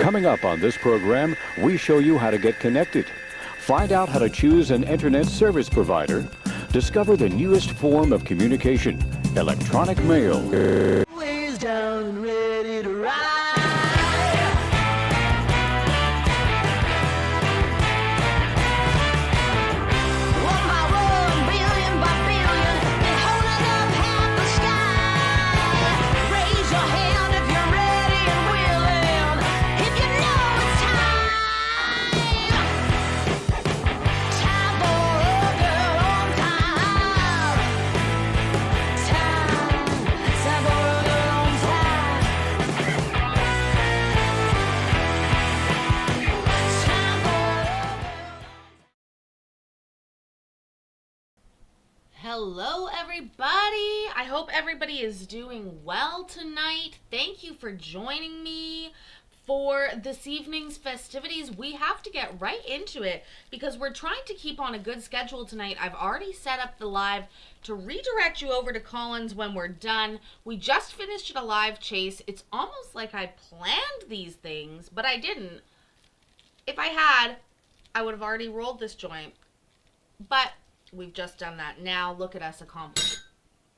Coming up on this program, we show you how to get connected. Find out how to choose an internet service provider. Discover the newest form of communication, electronic mail. Ways down and ready to ride. One by one, billion by billion, and holding up half the sky. Raise your hand if you're ready and willing, if you know it's time. Time for a girl on time. Time for a girl on time. Time for Hello, everybody. I hope everybody is doing well tonight. Thank you for joining me for this evening's festivities. We have to get right into it because we're trying to keep on a good schedule tonight. I've already set up the live to redirect you over to Collins when we're done. We just finished a live chase. It's almost like I planned these things, but I didn't. If I had, I would have already rolled this joint. But we've just done that. Now look at us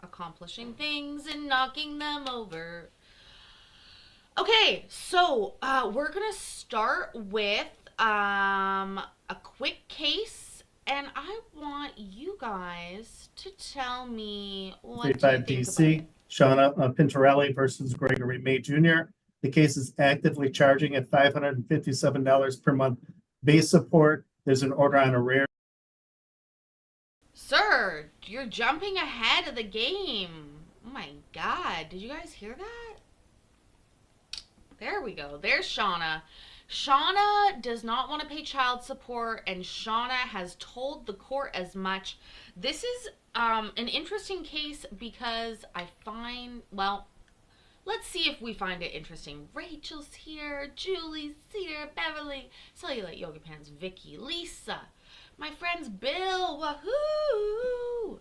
accomplishing things and knocking them over. Okay, so we're gonna start with a quick case, and I want you guys to tell me what you think DC, about it. Shauna Pintorelli versus Gregory May Jr. The case is actively charging at $557 per month base support. There's an order on arrears. Sir, you're jumping ahead of the game. Oh my God, did you guys hear that? There we go. There's Shauna. Shauna does not want to pay child support, and Shauna has told the court as much. This is an interesting case because I find, well, let's see if we find it interesting. Rachel's here, Julie's here, Beverly, Cellulite Yoga Pants, Vicky, Lisa, my friends Bill, woohoo!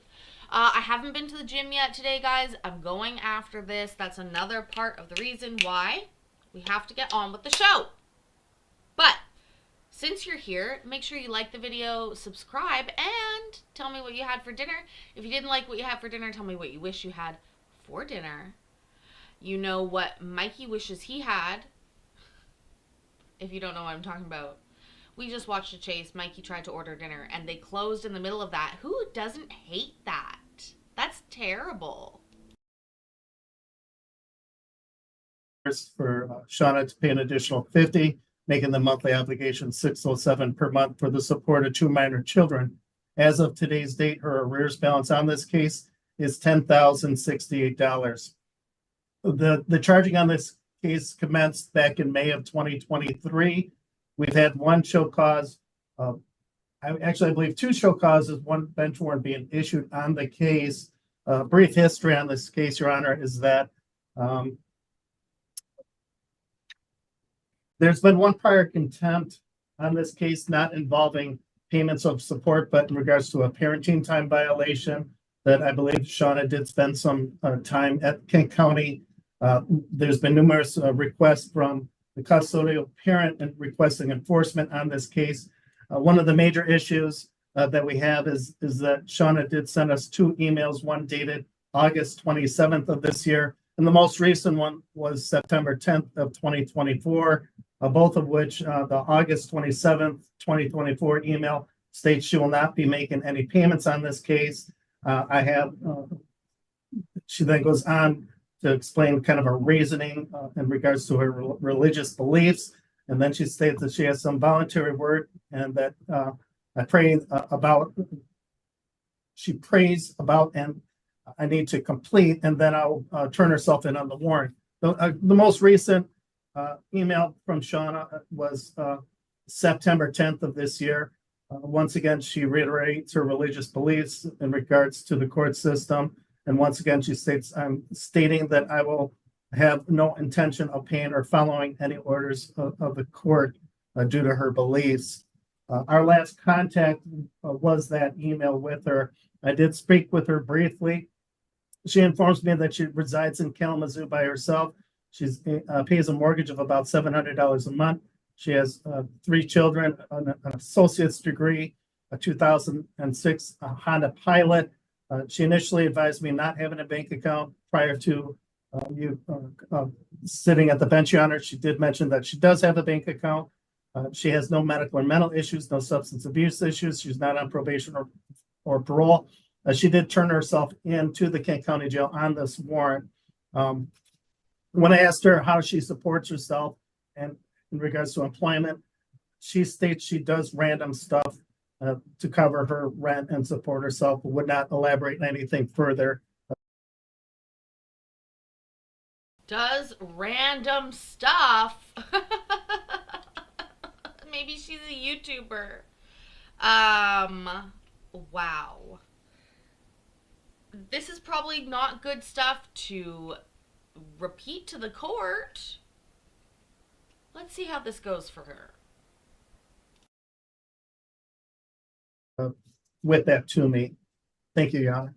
I haven't been to the gym yet today, guys. I'm going after this. That's another part of the reason why we have to get on with the show. But since you're here, make sure you like the video, subscribe, and tell me what you had for dinner. If you didn't like what you had for dinner, tell me what you wish you had for dinner. You know what Mikey wishes he had. If you don't know what I'm talking about. We just watched a chase. Mikey tried to order dinner, and they closed in the middle of that. Who doesn't hate that? That's terrible. For Shauna to pay an additional $50, making the monthly obligation $607 per month for the support of two minor children. As of today's date, her arrears balance on this case is $10,068. The charging on this case commenced back in May of 2023. We've had one show cause. I believe two show causes, one bench warrant being issued on the case. Brief history on this case, Your Honor, is that there's been one prior contempt on this case, not involving payments of support, but in regards to a parenting time violation that I believe Shauna did spend some time at Kent County. There's been numerous requests from the custodial parent and requesting enforcement on this case. One of the major issues that we have is that Shauna did send us two emails, one dated August 27th of this year, and the most recent one was September 10th of 2024, both of which the August 27th, 2024 email states she will not be making any payments on this case. She then goes on to explain kind of her reasoning in regards to her religious beliefs. And then she states that she has some voluntary work and that she prays about and I need to complete, and then I'll turn herself in on the warrant. The most recent email from Shauna was September 10th of this year. Once again, she reiterates her religious beliefs in regards to the court system. And once again, she states, I'm stating that I will have no intention of paying or following any orders of the court due to her beliefs. Our last contact was that email with her. I did speak with her briefly. She informs me that she resides in Kalamazoo by herself. She's pays a mortgage of about $700 a month. She has 3 children, an associate's degree, a 2006 Honda Pilot. She initially advised me not having a bank account prior to you sitting at the bench, Your Honor. She did mention that she does have a bank account. She has no medical or mental issues, no substance abuse issues. She's not on probation or parole. She did turn herself into the Kent County Jail on this warrant. When I asked her how she supports herself and in regards to employment, she states she does random stuff to cover her rent and support herself, but would not elaborate on anything further. Does random stuff. Maybe she's a YouTuber. Wow. This is probably not good stuff to repeat to the court. Let's see how this goes for her. With that to me. Thank you, Your Honor.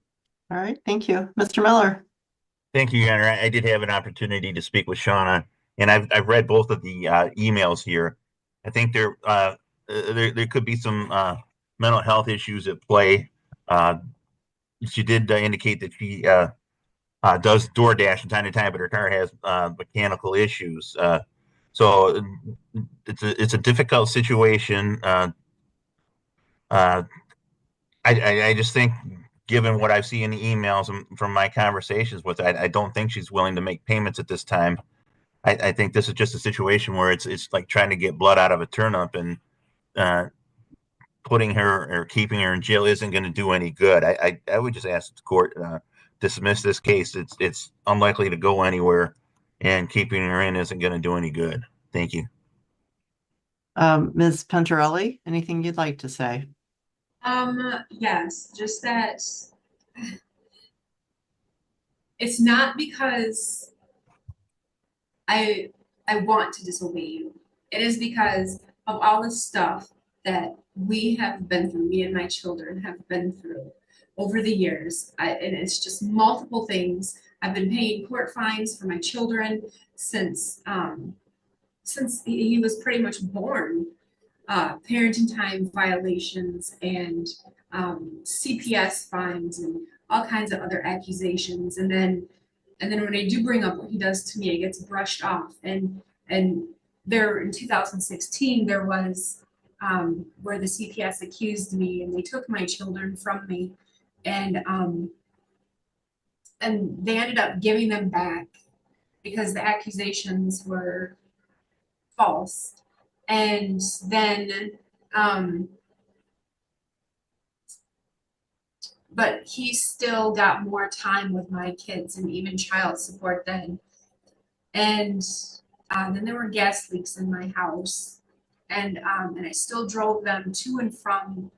All right, thank you. Mr. Miller. Thank you, Your Honor. I did have an opportunity to speak with Shauna, and I've read both of the emails here. I think there could be some mental health issues at play. She did indicate that she does DoorDash from time to time, but her car has mechanical issues. So it's a difficult situation. I just think, given what I've seen in the emails and from my conversations with her, I don't think she's willing to make payments at this time. I think this is just a situation where it's like trying to get blood out of a turnip, and putting her or keeping her in jail isn't going to do any good. I would just ask the court dismiss this case. It's unlikely to go anywhere, and keeping her in isn't going to do any good. Thank you. Ms. Pentarelli, anything you'd like to say? Yes, just that it's not because I want to disobey you. It is because of all the stuff that we have been through, me and my children have been through over the years. And it's just multiple things. I've been paying court fines for my children since he was pretty much born. Parenting time violations and CPS fines and all kinds of other accusations. And then when I do bring up what he does to me, it gets brushed off. And there in 2016, there was where the CPS accused me, and they took my children from me, and they ended up giving them back because the accusations were false. And then but he still got more time with my kids and even child support then. And then there were gas leaks in my house, and I still drove them to and from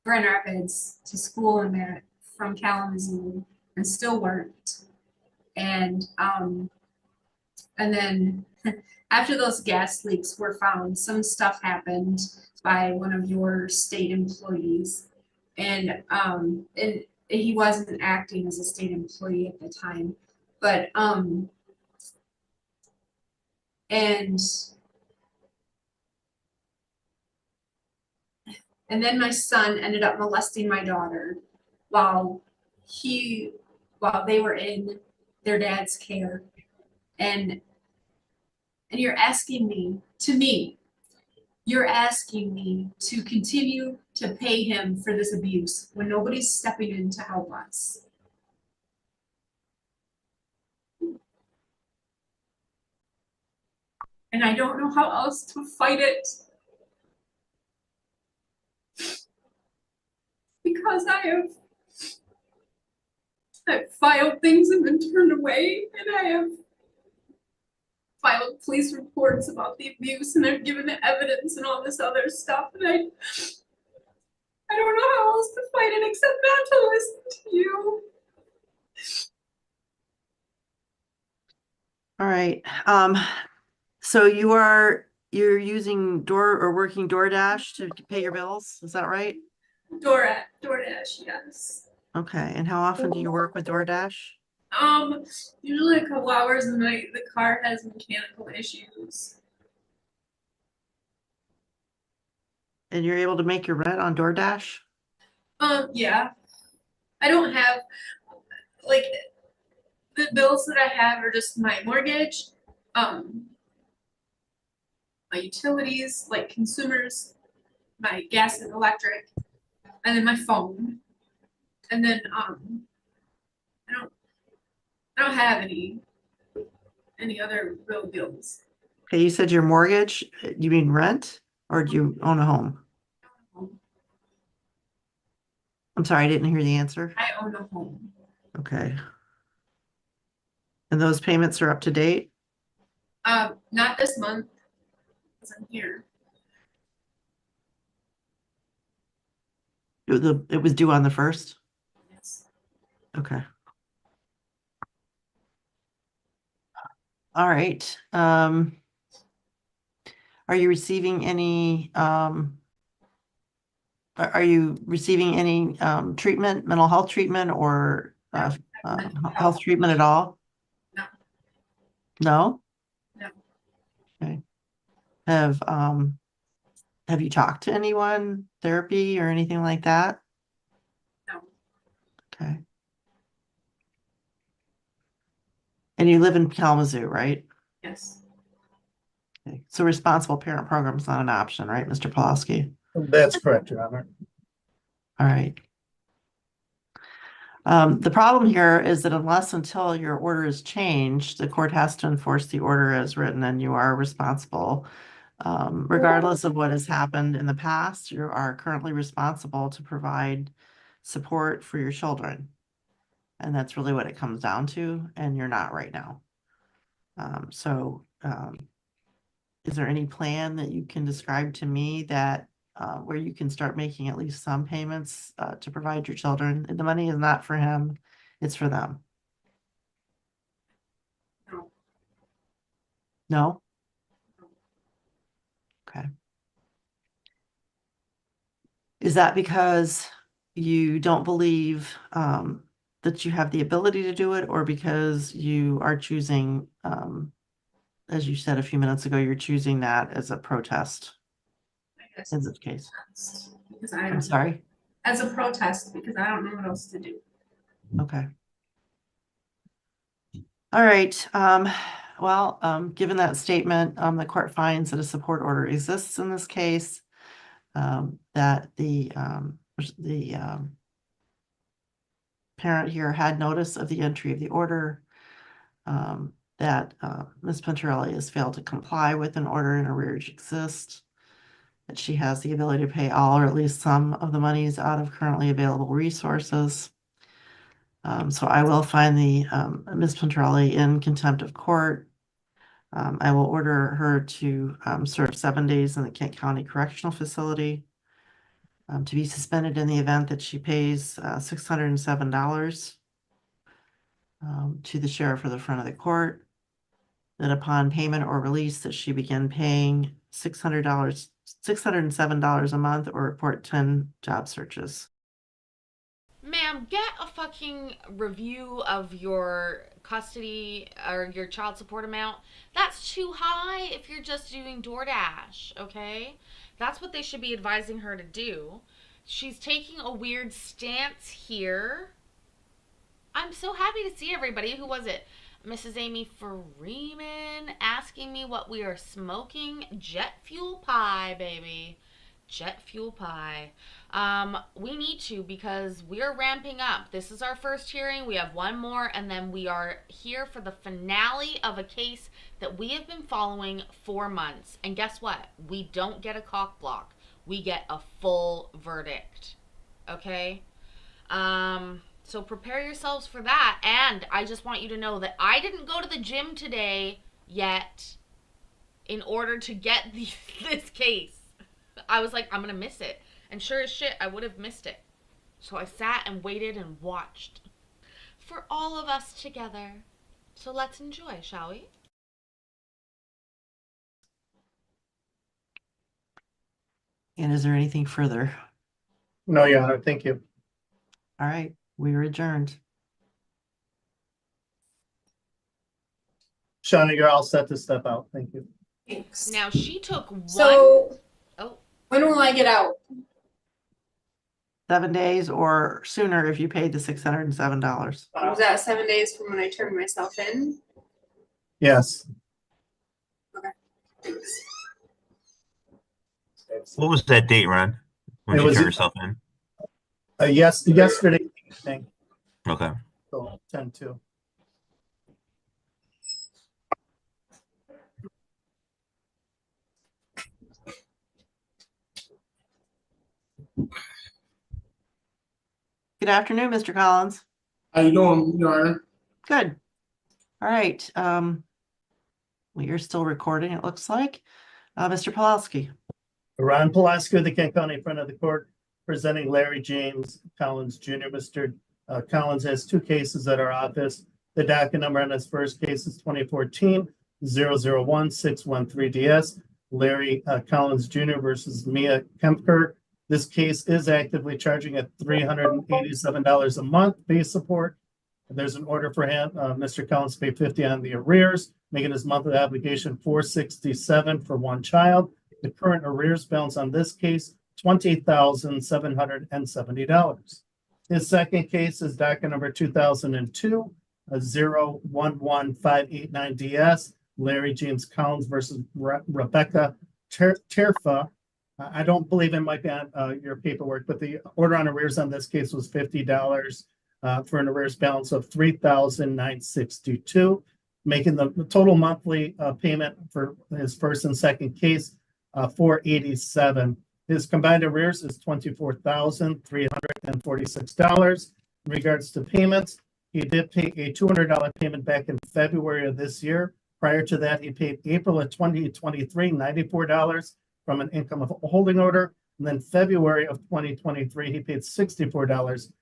Grand Rapids to school and back from Kalamazoo, and still worked. And then after those gas leaks were found, some stuff happened by one of your state employees, and he wasn't acting as a state employee at the time, but and then my son ended up molesting my daughter while they were in their dad's care. And you're asking me to continue to pay him for this abuse when nobody's stepping in to help us. And I don't know how else to fight it. Because I've filed things and been turned away, and I have filed police reports about the abuse, and I've given the evidence and all this other stuff, and I don't know how else to fight it except not to listen to you. All right. So you're using working DoorDash to pay your bills, is that right? DoorDash, yes. Okay, and how often do you work with DoorDash? Usually a couple hours and the car has mechanical issues. And you're able to make your rent on DoorDash? Yeah. I don't have, like, the bills that I have are just my mortgage, um, my utilities, like consumers, my gas and electric, and then my phone. And then, I don't, I don't have any other real bills. Okay, you said your mortgage, you mean rent, or do you own a home? I'm sorry, I didn't hear the answer. I own a home. Okay. And those payments are up to date? Not this month, because I'm here. It was due on the 1st? Yes. Okay. All right. Are you receiving any are you receiving any treatment, mental health treatment or health treatment at all? No. No? No. Okay. Have you talked to anyone, therapy or anything like that? No. Okay. And you live in Kalamazoo, right? Yes. Okay. So responsible parent program is not an option, right, Mr. Pulaski? That's correct, Your Honor. All right. The problem here is that unless until your order is changed, the court has to enforce the order as written and you are responsible. Regardless of what has happened in the past, you are currently responsible to provide support for your children. And that's really what it comes down to, and you're not right now. Is there any plan that you can describe to me that where you can start making at least some payments to provide your children? The money is not for him, it's for them. No. No? Okay. Is that because you don't believe that you have the ability to do it, or because you are choosing, as you said a few minutes ago, you're choosing that as a protest I guess in this case? because I I'm don't, sorry? as a protest, because I don't know what else to do. Okay. All right. Given that statement, the court finds that a support order exists in this case, that the parent here had notice of the entry of the order, that Ms. Pintarelli has failed to comply with an order and arrearage exists, that she has the ability to pay all or at least some of the monies out of currently available resources. So I will find the Ms. Pintarelli in contempt of court. I will order her to serve 7 days in the Kent County Correctional Facility, to be suspended in the event that she pays $607 to the sheriff or the front of the court. That upon payment or release that she begin paying $607 a month or report 10 job searches. Ma'am, get a fucking review of your custody or your child support amount. That's too high if you're just doing DoorDash, okay? That's what they should be advising her to do. She's taking a weird stance here. I'm so happy to see everybody. Who was it? Mrs. Amy Freeman asking me what we are smoking. Jet fuel pie, baby. Jet fuel pie. We need to, because we're ramping up. This is our first hearing. We have one more, and then we are here for the finale of a case that we have been following for months. And guess what? We don't get a cock block. We get a full verdict. Okay? So prepare yourselves for that. And I just want you to know that I didn't go to the gym today yet in order to get this case. I was like, I'm going to miss it. And sure as shit, I would have missed it. So I sat and waited and watched for all of us together. So let's enjoy, shall we? And is there anything further? No, Your Honor, thank you. All right, we are adjourned. Shauna, you're all set to step out. Thank you. Thanks. Now she took one. So Oh, when will I get out? 7 days or sooner if you paid the $607. Was that 7 days from when I turned myself in? Yes. Thanks. What was that date, Ron? When It you was- turned yourself in? Yesterday evening, Okay. so 10-2. Good afternoon, Mr. Collins. How you doing, Your Honor? Good. All right. Well, you're still recording, it looks like. Mr. Pawlowski. Ron Pulaski, the Kent County front of the court, presenting Larry James Collins Jr. Mr. Collins has two cases at our office. The docket number on his first case is 2014-001-613-DS. Larry Collins Jr. versus Mia Kempker. This case is actively charging at $387 a month base support. There's an order for him, Mr. Collins to pay $50 on the arrears, making his monthly obligation $467 for one child. The current arrears balance on this case, $20,770. His second case is docket number 2002-011-589-DS. Larry James Collins versus Rebecca Terfa. I don't believe it might be on your paperwork, but the order on arrears on this case was $50 for an arrears balance of $3,962, making the total monthly payment for his first and second case $487. His combined arrears is $24,346. In regards to payments, he did pay a $200 payment back in February of this year. Prior to that, he paid April of 2023, $94 from an income of holding order. And then February of 2023, he paid $64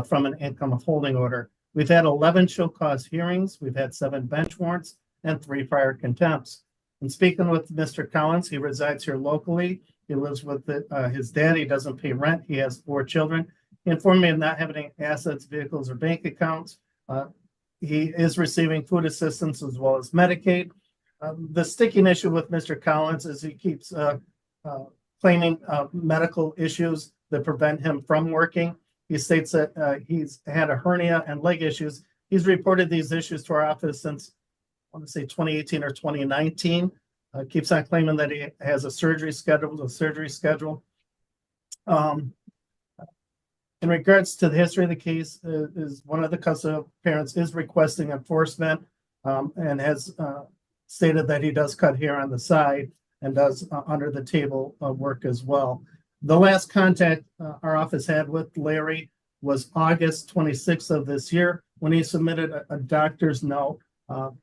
from an income of holding order. We've had 11 show cause hearings. We've had 7 bench warrants and 3 prior contempts. And speaking with Mr. Collins, he resides here locally. He lives with his dad. He doesn't pay rent. He has 4 children. He informed me of not having any assets, vehicles, or bank accounts. He is receiving food assistance as well as Medicaid. The sticking issue with Mr. Collins is he keeps claiming medical issues that prevent him from working. He states that he's had a hernia and leg issues. He's reported these issues to our office since, I want to say 2018 or 2019. Keeps on claiming that he has a surgery schedule. In regards to the history of the case, is one of the custodial parents is requesting enforcement and has stated that he does cut hair on the side and does under the table work as well. The last contact our office had with Larry was August 26th of this year when he submitted a doctor's note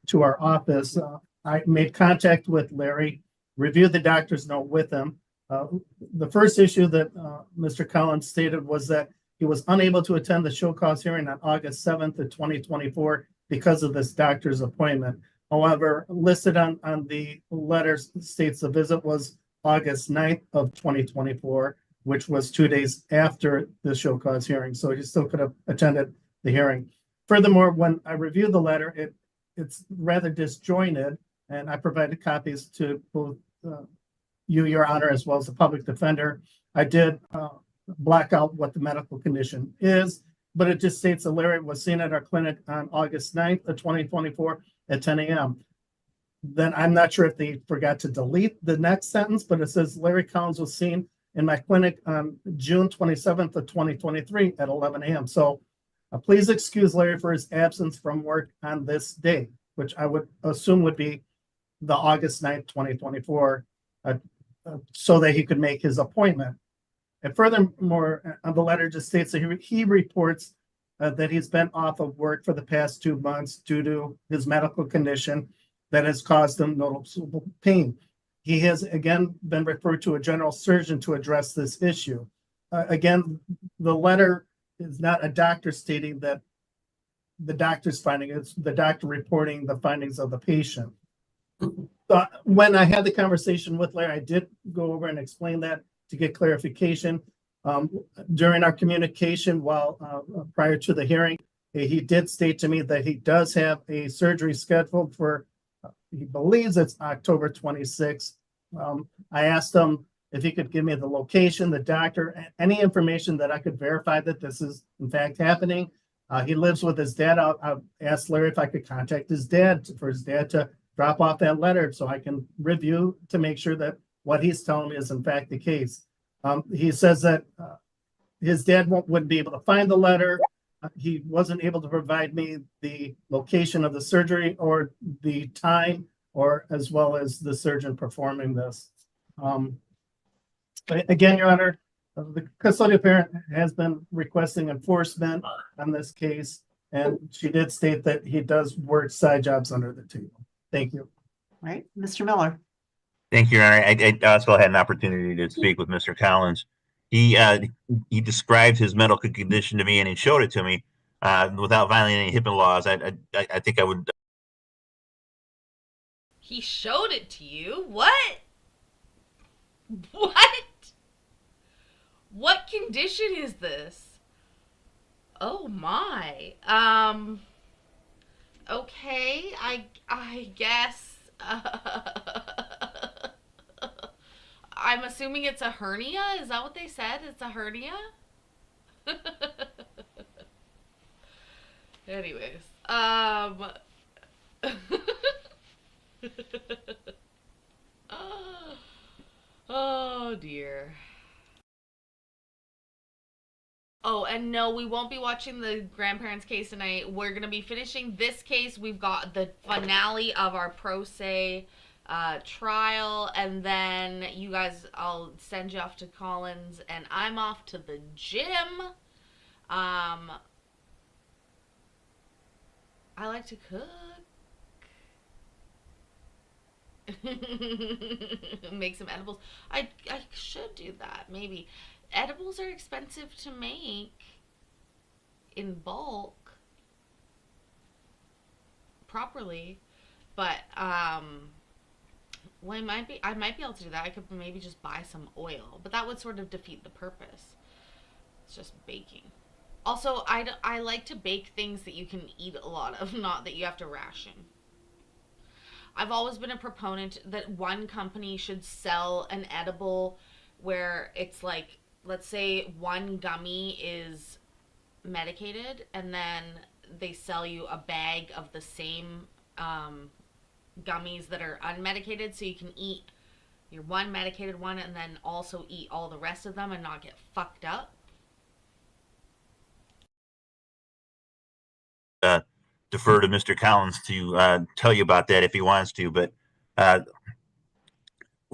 to our office. I made contact with Larry, reviewed the doctor's note with him. The first issue that Mr. Collins stated was that he was unable to attend the show cause hearing on August 7th of 2024 because of this doctor's appointment. However, listed on the letter states the visit was August 9th of 2024, which was 2 days after the show cause hearing. So he still could have attended the hearing. Furthermore, when I reviewed the letter, it's rather disjointed, and I provided copies to both you, Your Honor, as well as the public defender. I did black out what the medical condition is, but it just states that Larry was seen at our clinic on August 9th of 2024 at 10 a.m. Then I'm not sure if they forgot to delete the next sentence, but it says Larry Collins was seen in my clinic on June 27th of 2023 at 11 a.m. So please excuse Larry for his absence from work on this day, which I would assume would be the August 9th, 2024, so that he could make his appointment. And furthermore, the letter just states that he reports that he's been off of work for the past 2 months due to his medical condition that has caused him noticeable pain. He has again been referred to a general surgeon to address this issue. Again, the letter is not a doctor stating that the doctor's finding, it's the doctor reporting the findings of the patient. When I had the conversation with Larry, I did go over and explain that to get clarification. During our communication while prior to the hearing, he did state to me that he does have a surgery scheduled for he believes it's October 26th. I asked him if he could give me the location, the doctor, any information that I could verify that this is in fact happening. He lives with his dad. I asked Larry if I could contact his dad for his dad to drop off that letter so I can review to make sure that what he's telling me is in fact the case. He says that his dad wouldn't be able to find the letter. He wasn't able to provide me the location of the surgery or the time, or as well as the surgeon performing this. Again, Your Honor, the custodial parent has been requesting enforcement on this case, and she did state that he does work side jobs under the table. Thank you. Right, Mr. Miller. Thank you, Your Honor. I also had an opportunity to speak with Mr. Collins. He described his medical condition to me and he showed it to me without violating any HIPAA laws. I think I would. He showed it to you? What? What? What condition is this? Oh my. Okay, I guess. I'm assuming it's a hernia. Is that what they said? It's a hernia? Anyways, oh dear. Oh, and no, we won't be watching the grandparents case tonight. We're going to be finishing this case. We've got the finale of our pro se trial, and then you guys, I'll send you off to Collins, and I'm off to the gym. I like to cook. Make some edibles. I should do that, maybe. Edibles are expensive to make in bulk properly, but well, I might be able to do that. I could maybe just buy some oil, but that would sort of defeat the purpose. It's just baking. Also, I like to bake things that you can eat a lot of, not that you have to ration. I've always been a proponent that one company should sell an edible where it's like, let's say one gummy is medicated, and then they sell you a bag of the same gummies that are unmedicated, so you can eat your one medicated one and then also eat all the rest of them and not get fucked up. Defer to Mr. Collins to tell you about that if he wants to, but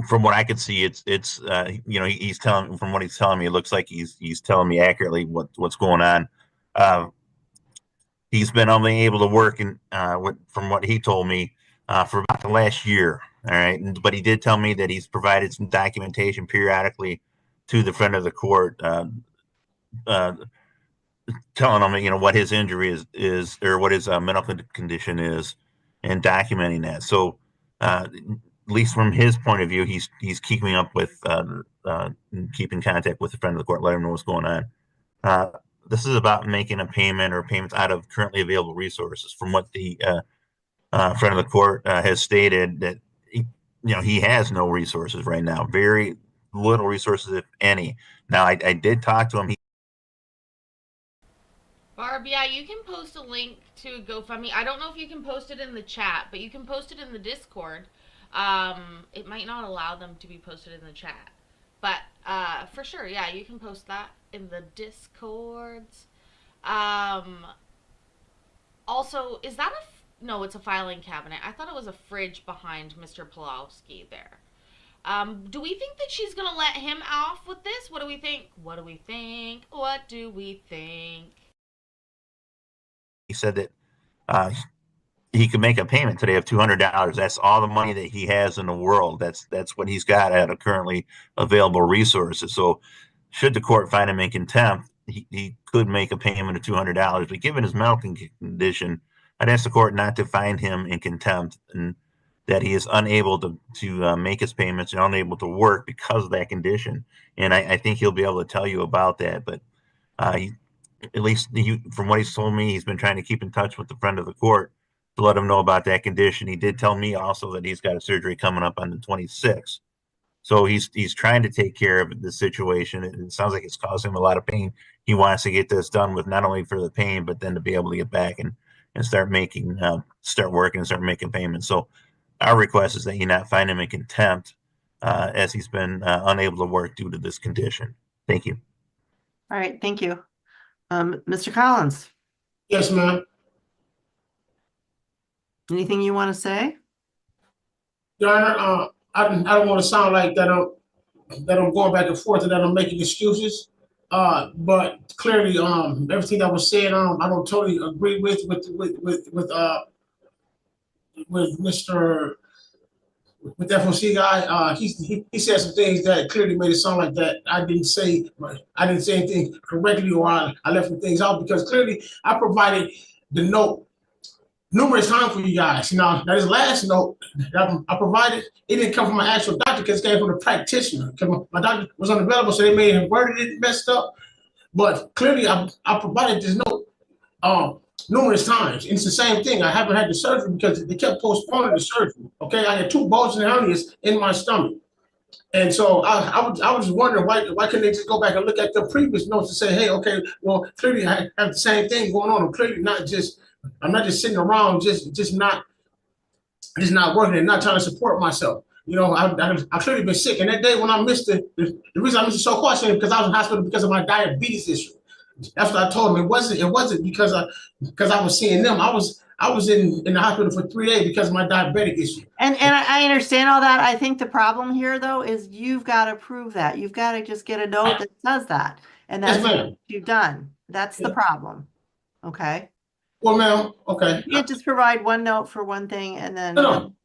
from what I could see, it's he's telling, from what he's telling me, it looks like he's telling me accurately what's going on. He's been only able to work from what he told me for about the last year. All right, but he did tell me that he's provided some documentation periodically to the friend of the court, telling him what his injury is or what his medical condition is, and documenting that. So at least from his point of view, he's keeping up with keeping contact with the friend of the court, let him know what's going on. This is about making a payment or payments out of currently available resources. From what the friend of the court has stated, that he has no resources right now, very little resources, if any. Now, I did talk to him. Barb, yeah, you can post a link to GoFundMe. I don't know if you can post it in the chat, but you can post it in the Discord. It might not allow them to be posted in the chat. But for sure, yeah, you can post that in the Discords. Also, is that no, it's a filing cabinet. I thought it was a fridge behind Mr. Pulowski there. Do we think that she's going to let him off with this? What do we think? What do we think? What do we think? He said that he could make a payment today of $200. That's all the money that he has in the world. That's what he's got out of currently available resources. So should the court find him in contempt, he could make a payment of $200. But given his medical condition, I'd ask the court not to find him in contempt, and that he is unable to make his payments and unable to work because of that condition. And I think he'll be able to tell you about that. But at least from what he's told me, he's been trying to keep in touch with the friend of the court to let him know about that condition. He did tell me also that he's got a surgery coming up on the 26th. So he's trying to take care of the situation. It sounds like it's causing him a lot of pain. He wants to get this done with, not only for the pain, but then to be able to get back and start making start working and start making payments. So our request is that you not find him in contempt as he's been unable to work due to this condition. Thank you. All right, thank you. Mr. Collins, Yes, ma'am. anything you want to say? Your Honor, I don't want to sound like that I'm going back and forth and that I'm making excuses. But clearly, everything that was said, I don't totally agree with Mr. with the FOC guy. He said some things that clearly made it sound like that I didn't say anything correctly, or I left some things out, because clearly I provided the note numerous times for you guys. You know, that his last note that I provided, it didn't come from my actual doctor, because it came from the practitioner. Because my doctor was unavailable, so they may have worded it messed up. But clearly, I provided this note numerous times. It's the same thing. I haven't had the surgery because they kept postponing the surgery. Okay, I had 2 bulging hernias in my stomach. And so I was wondering why couldn't they just go back and look at the previous notes and say, hey, okay, well, clearly I have the same thing going on. I'm clearly I'm not just sitting around just not working and not trying to support myself. You know, I've clearly been sick. And that day when I missed the reason I missed the so-called is because I was in hospital because of my diabetes issue. That's what I told him. It wasn't because I was seeing them. I was in the hospital for 3 days because of my diabetic issue. And I understand all that. I think the problem here, though, is you've got to prove that. You've got to just get a note that says that. And that's what you've done. That's the problem. Okay? Well, ma'am, okay. You can't just provide one note for one thing and then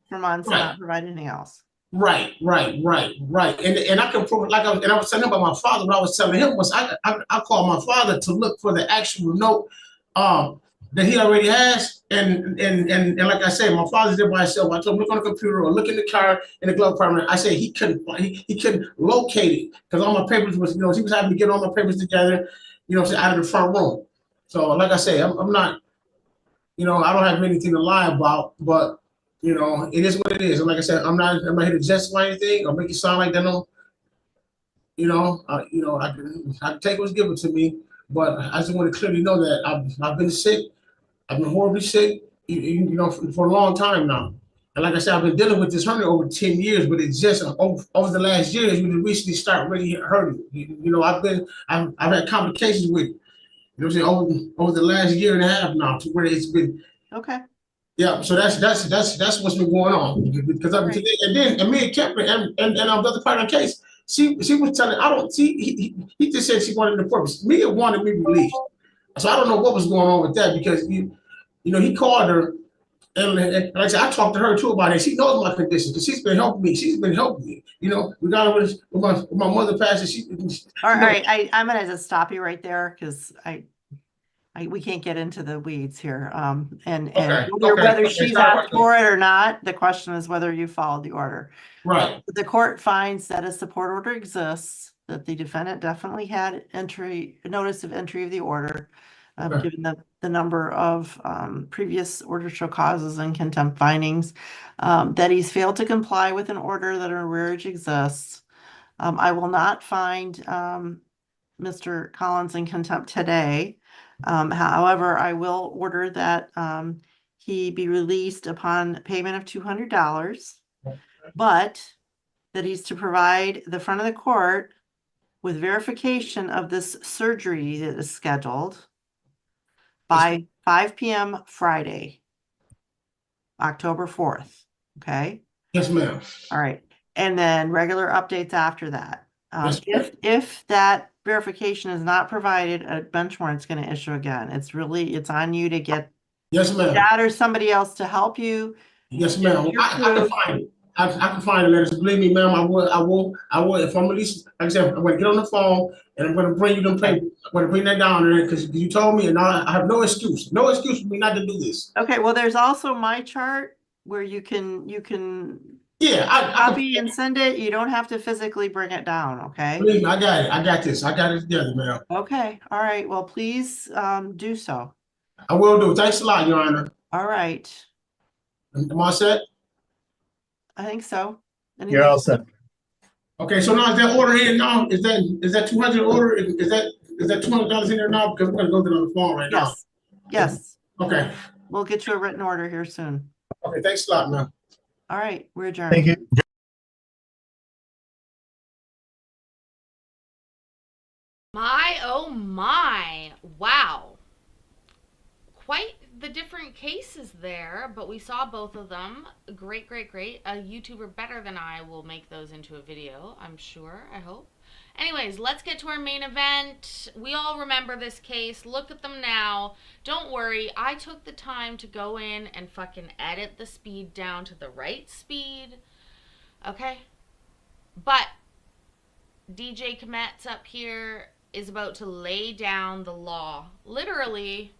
for months not provide anything else. Right. And I can prove, and I was telling him about my father. What I was telling him was I called my father to look for the actual note that he already has. And like I said, my father's there by himself. I told him, look on the computer or look in the car in the glove compartment. I said he couldn't locate it because all my papers was, he was having to get all my papers together, out of the front room. So like I say, I'm not, I don't have anything to lie about, but it is what it is. And like I said, I'm not here to justify anything or make it sound like that. I can take what's given to me, but I just want to clearly know that I've been sick. I've been horribly sick, for a long time now. And like I said, I've been dealing with this hernia over 10 years, but it's just over the last year is when it recently started really hurting. I've had complications with it. Over the last year and a half now, to where it's been. Okay. Yeah, so that's what's been going on. Because and me and Kemper and the other part of the case, she was telling, he just said she wanted the purpose. Mia wanted me released. So I don't know what was going on with that, because he called her, and like I said, I talked to her too about it. She knows my condition because she's been helping me. Regardless with my mother passing, All right, I'm gonna just stop you right there because we can't get into the weeds here. Whether she's asked for it or not, the question is whether you followed the order. Right. The court finds that a support order exists, that the defendant definitely had notice of entry of the order, given the number of previous order show causes and contempt findings, that he's failed to comply with an order that an arrearage exists. I will not find Mr. Collins in contempt today. However, I will order that he be released upon payment of $200, but that he's to provide the front of the court with verification of this surgery that is scheduled by 5 p.m. Friday, October 4th. Okay? Yes, ma'am. All right. And then regular updates after that. Yes, If that verification is not provided, a bench warrant's going to issue again. It's on you to get that or somebody else to help you. Yes, ma'am. I can find it. I can find the letters. Believe me, ma'am. I will. If I'm released, like I said, I'm going to get on the phone and I'm going to bring you them papers. I'm going to bring that down there because you told me, and I have no excuse. No excuse for me not to do this. Okay. Well, there's also my chart where you can. Yeah, I copy and send it. You don't have to physically bring it down. Okay. Believe me, I got it. I got this. I got it together, ma'am. Okay. All right. Well, please do so. I will do. Thanks a lot, Your Honor. All right. Am I set? I think so. You're all set. Okay, so now is that order in now? Is that 200 order? Is that $200 in there now? Because we're gonna go to the phone right now. Yes, yes. Okay. We'll get you a written order here soon. Okay, thanks a lot, man. All right, we're adjourned. Thank you. My, oh my. Wow. Quite the different cases there, but we saw both of them. Great, great, great. A YouTuber better than I will make those into a video, I'm sure, I hope. Anyways, let's get to our main event. We all remember this case. Look at them now. Don't worry, I took the time to go in and fucking edit the speed down to the right speed. Okay? But DJ Komet's up here is about to lay down the law. Literally,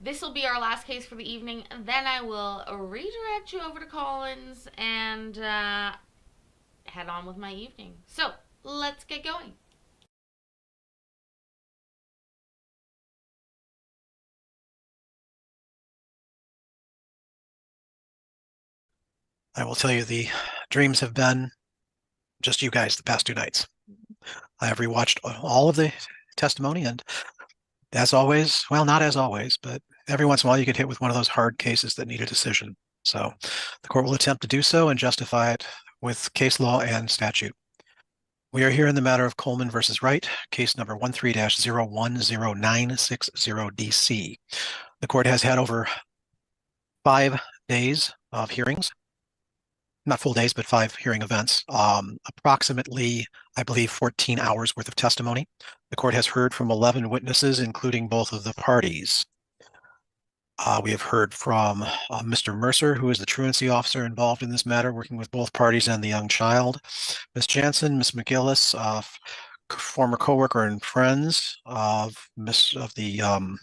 this will be our last case for the evening. Then I will redirect you over to Collins and head on with my evening. So, let's get going. I will tell you, the dreams have been just you guys the past 2 nights. I have rewatched all of the testimony, and as always, well, not as always, but every once in a while you get hit with one of those hard cases that need a decision. So the court will attempt to do so and justify it with case law and statute. We are here in the matter of Coleman versus Wright, case number 13-010960DC. The court has had over 5 days of hearings. Not full days, but 5 hearing events, approximately, I believe, 14 hours worth of testimony. The court has heard from 11 witnesses, including both of the parties. We have heard from Mr. Mercer, who is the truancy officer involved in this matter, working with both parties and the young child. Ms. Jansen, Ms. McGillis, former coworker and friends of the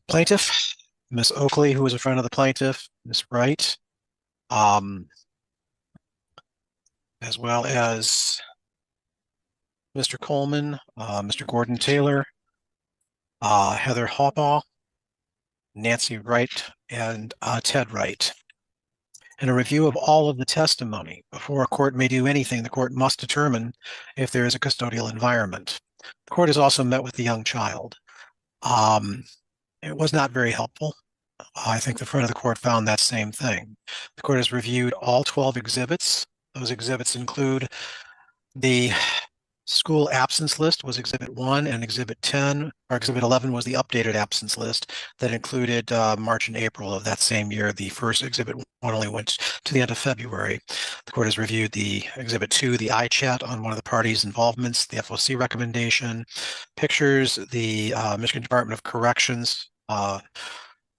plaintiff, Ms. Oakley, who is a friend of the plaintiff, Ms. Wright, as well as Mr. Coleman, Mr. Gordon Taylor, Heather Hawpaw, Nancy Wright, and Ted Wright. In a review of all of the testimony, before a court may do anything, the court must determine if there is a custodial environment. The court has also met with the young child. It was not very helpful. I think the front of the court found that same thing. The court has reviewed all 12 exhibits. Those exhibits include the school absence list was Exhibit 1, and Exhibit 10, or Exhibit 11 was the updated absence list that included March and April of that same year. The first Exhibit 1 only went to the end of February. The court has reviewed the Exhibit 2, the iChat on one of the parties' involvements, the FOC recommendation, pictures, the Michigan Department of Corrections,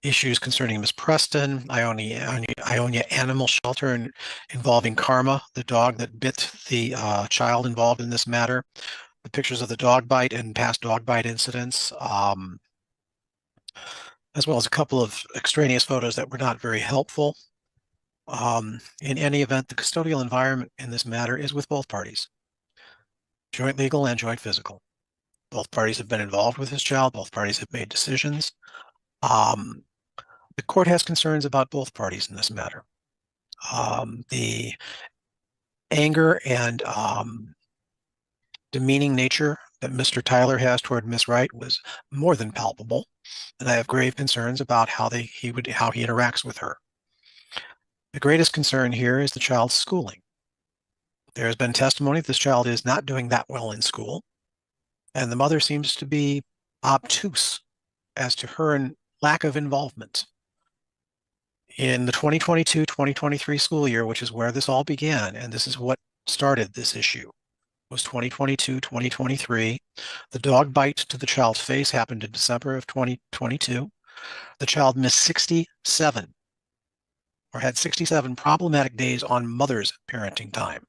issues concerning Miss Preston, Ionia Animal Shelter involving Karma, the dog that bit the child involved in this matter, the pictures of the dog bite and past dog bite incidents, as well as a couple of extraneous photos that were not very helpful. In any event, the custodial environment in this matter is with both parties, joint legal and joint physical. Both parties have been involved with this child. Both parties have made decisions. The court has concerns about both parties in this matter. The anger and demeaning nature that Mr. Tyler has toward Miss Wright was more than palpable, and I have grave concerns about how he interacts with her. The greatest concern here is the child's schooling. There has been testimony that this child is not doing that well in school, and the mother seems to be obtuse as to her lack of involvement. In the 2022-2023 school year, which is where this all began, and this is what started this issue, was 2022-2023. The dog bite to the child's face happened in December of 2022. The child missed 67 or had 67 problematic days on mother's parenting time.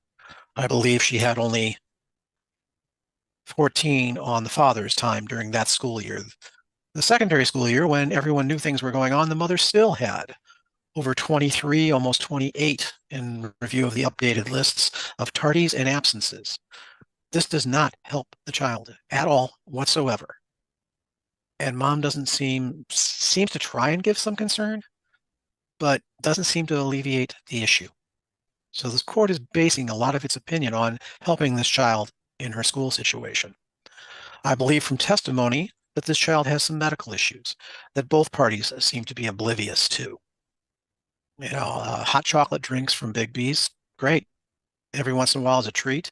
I believe she had only 14 on the father's time during that school year. The secondary school year, when everyone knew things were going on, the mother still had over 23, almost 28 in review of the updated lists of tardies and absences. This does not help the child at all whatsoever. And mom doesn't seems to try and give some concern, but doesn't seem to alleviate the issue. So this court is basing a lot of its opinion on helping this child in her school situation. I believe from testimony that this child has some medical issues that both parties seem to be oblivious to. Hot chocolate drinks from Big B's, great. Every once in a while is a treat.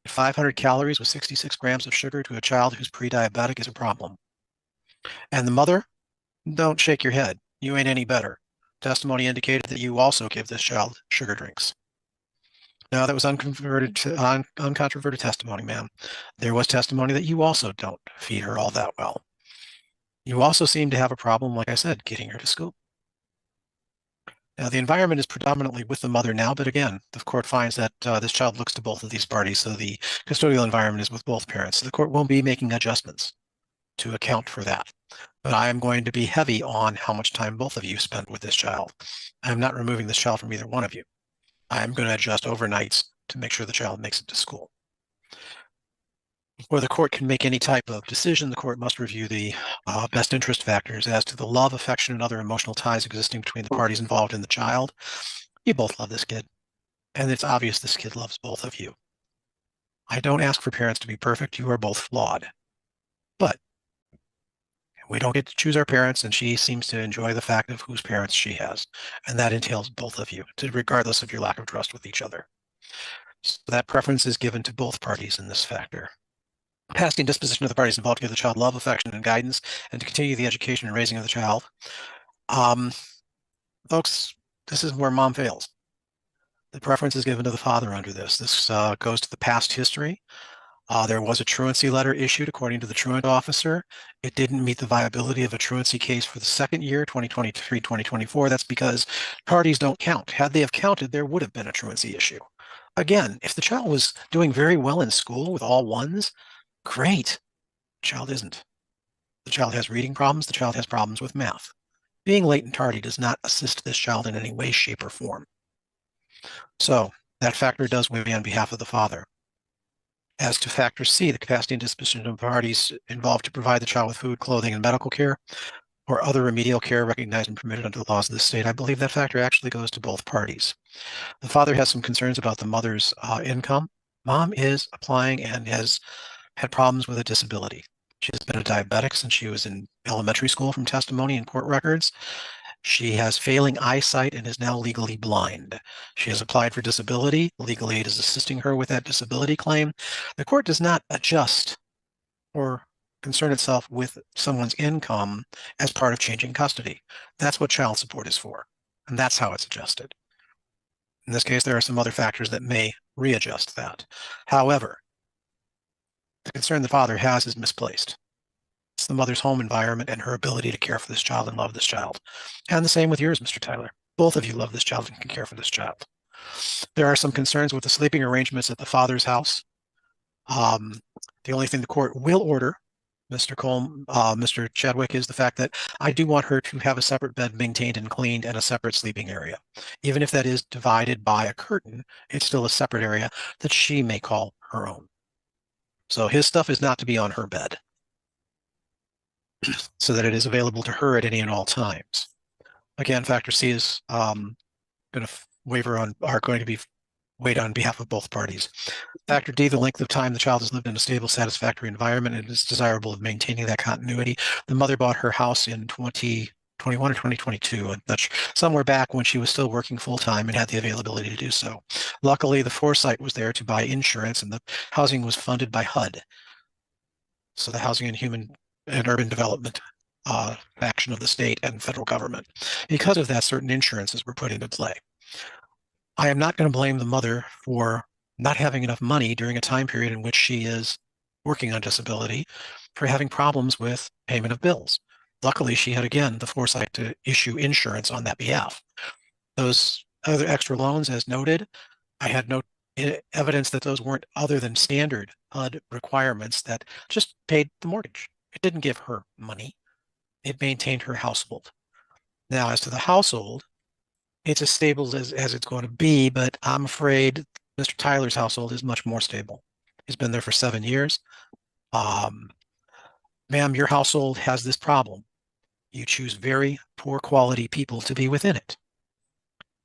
500 calories with 66 grams of sugar to a child who's pre-diabetic is a problem. And the mother, don't shake your head. You ain't any better. Testimony indicated that you also give this child sugar drinks. Now, that was uncontroverted testimony, ma'am. There was testimony that you also don't feed her all that well. You also seem to have a problem, like I said, getting her to school. Now, the environment is predominantly with the mother now, but again, the court finds that this child looks to both of these parties, so the custodial environment is with both parents. So the court won't be making adjustments to account for that. But I am going to be heavy on how much time both of you spend with this child. I'm not removing this child from either one of you. I'm going to adjust overnights to make sure the child makes it to school. Before the court can make any type of decision, the court must review the best interest factors as to the love, affection, and other emotional ties existing between the parties involved in the child. You both love this kid, and it's obvious this kid loves both of you. I don't ask for parents to be perfect. You are both flawed. But we don't get to choose our parents, and she seems to enjoy the fact of whose parents she has. And that entails both of you, regardless of your lack of trust with each other. So that preference is given to both parties in this factor. Capacity and disposition of the parties involved to give the child love, affection, and guidance, and to continue the education and raising of the child. Folks, this is where mom fails. The preference is given to the father under this. This goes to the past history. There was a truancy letter issued according to the truant officer. It didn't meet the viability of a truancy case for the second year, 2023, 2024. That's because parties don't count. Had they have counted, there would have been a truancy issue. Again, if the child was doing very well in school with all ones, great. The child isn't. The child has reading problems. The child has problems with math. Being late and tardy does not assist this child in any way, shape, or form. So that factor does weigh on behalf of the father. As to factor C, the capacity and disposition of parties involved to provide the child with food, clothing, and medical care, or other remedial care recognized and permitted under the laws of the state, I believe that factor actually goes to both parties. The father has some concerns about the mother's income. Mom is applying and has had problems with a disability. She has been a diabetic since she was in elementary school from testimony and court records. She has failing eyesight and is now legally blind. She has applied for disability. Legal aid is assisting her with that disability claim. The court does not adjust or concern itself with someone's income as part of changing custody. That's what child support is for, and that's how it's adjusted. In this case, there are some other factors that may readjust that. However, the concern the father has is misplaced. It's the mother's home environment and her ability to care for this child and love this child. And the same with yours, Mr. Tyler. Both of you love this child and can care for this child. There are some concerns with the sleeping arrangements at the father's house. The only thing the court will order, Mr. Chadwick, is the fact that I do want her to have a separate bed maintained and cleaned and a separate sleeping area. Even if that is divided by a curtain, it's still a separate area that she may call her own. So his stuff is not to be on her bed, so that it is available to her at any and all times. Again, factor C is going to be weighed on behalf of both parties. Factor D, the length of time the child has lived in a stable, satisfactory environment, and it's desirable of maintaining that continuity. The mother bought her house in 2021 or 2022, and that's somewhere back when she was still working full-time and had the availability to do so. Luckily, the foresight was there to buy insurance, and the housing was funded by HUD. So the Housing and Human and Urban Development faction of the state and federal government. Because of that, certain insurances were put into play. I am not going to blame the mother for not having enough money during a time period in which she is working on disability, for having problems with payment of bills. Luckily, she had, again, the foresight to issue insurance on that behalf. Those other extra loans, as noted, I had no evidence that those weren't other than standard HUD requirements that just paid the mortgage. It didn't give her money. It maintained her household. Now, as to the household, it's as stable as it's going to be, but I'm afraid Mr. Tyler's household is much more stable. He's been there for 7 years. Ma'am, your household has this problem. You choose very poor quality people to be within it.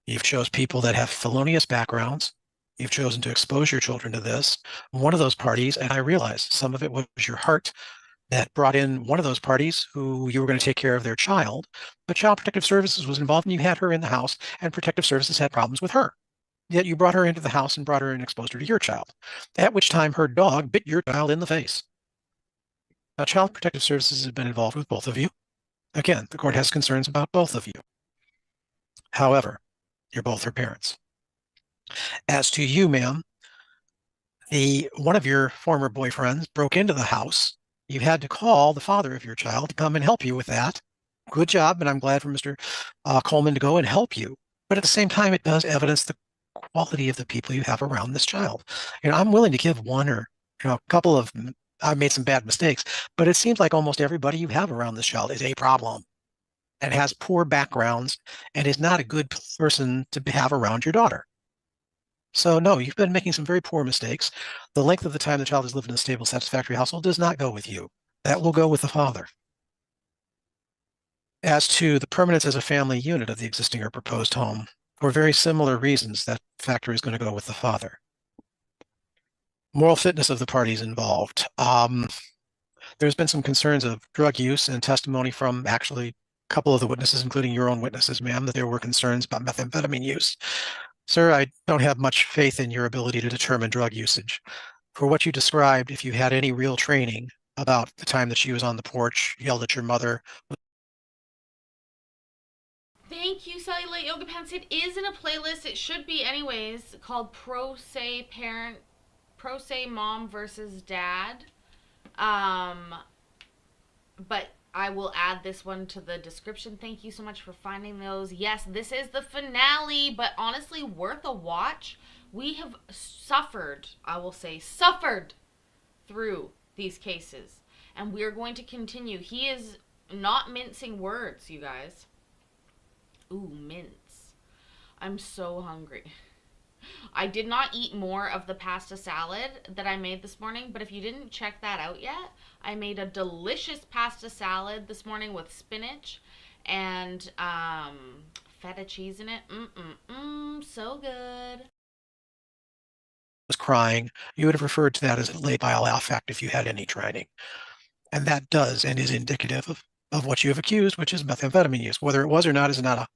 You've chose people that have felonious backgrounds. You've chosen to expose your children to this. One of those parties, and I realize some of it was your heart that brought in one of those parties who you were going to take care of their child, but Child Protective Services was involved and you had her in the house, and Protective Services had problems with her. Yet you brought her into the house and brought her and exposed her to your child, at which time her dog bit your child in the face. Now, Child Protective Services has been involved with both of you. Again, the court has concerns about both of you. However, you're both her parents. As to you, ma'am, one of your former boyfriends broke into the house. You had to call the father of your child to come and help you with that. Good job, and I'm glad for Mr. Coleman to go and help you. But at the same time, it does evidence the quality of the people you have around this child. I'm willing to give one or a couple of, I've made some bad mistakes, but it seems like almost everybody you have around this child is a problem and has poor backgrounds and is not a good person to have around your daughter. So no, you've been making some very poor mistakes. The length of the time the child has lived in a stable, satisfactory household does not go with you. That will go with the father. As to the permanence as a family unit of the existing or proposed home, for very similar reasons, that factor is going to go with the father. Moral fitness of the parties involved. There's been some concerns of drug use and testimony from actually a couple of the witnesses, including your own witnesses, ma'am, that there were concerns about methamphetamine use. Sir, I don't have much faith in your ability to determine drug usage. For what you described, if you had any real training about the time that she was on the porch, yelled at your mother. Thank you, Cellulite Yoga Pants. It is in a playlist. It should be anyways, called Pro Se Mom versus Dad. But I will add this one to the description. Thank you so much for finding those. Yes, this is the finale, but honestly worth a watch. We have suffered, I will say, suffered through these cases. And we're going to continue. He is not mincing words, you guys. Ooh, mince. I'm so hungry. I did not eat more of the pasta salad that I made this morning, but if you didn't check that out yet, I made a delicious pasta salad this morning with spinach and feta cheese in it. So good. Was crying, you would have referred to that as a labile affect if you had any training. And that does and is indicative of what you have accused, which is methamphetamine use. Whether it was or not has not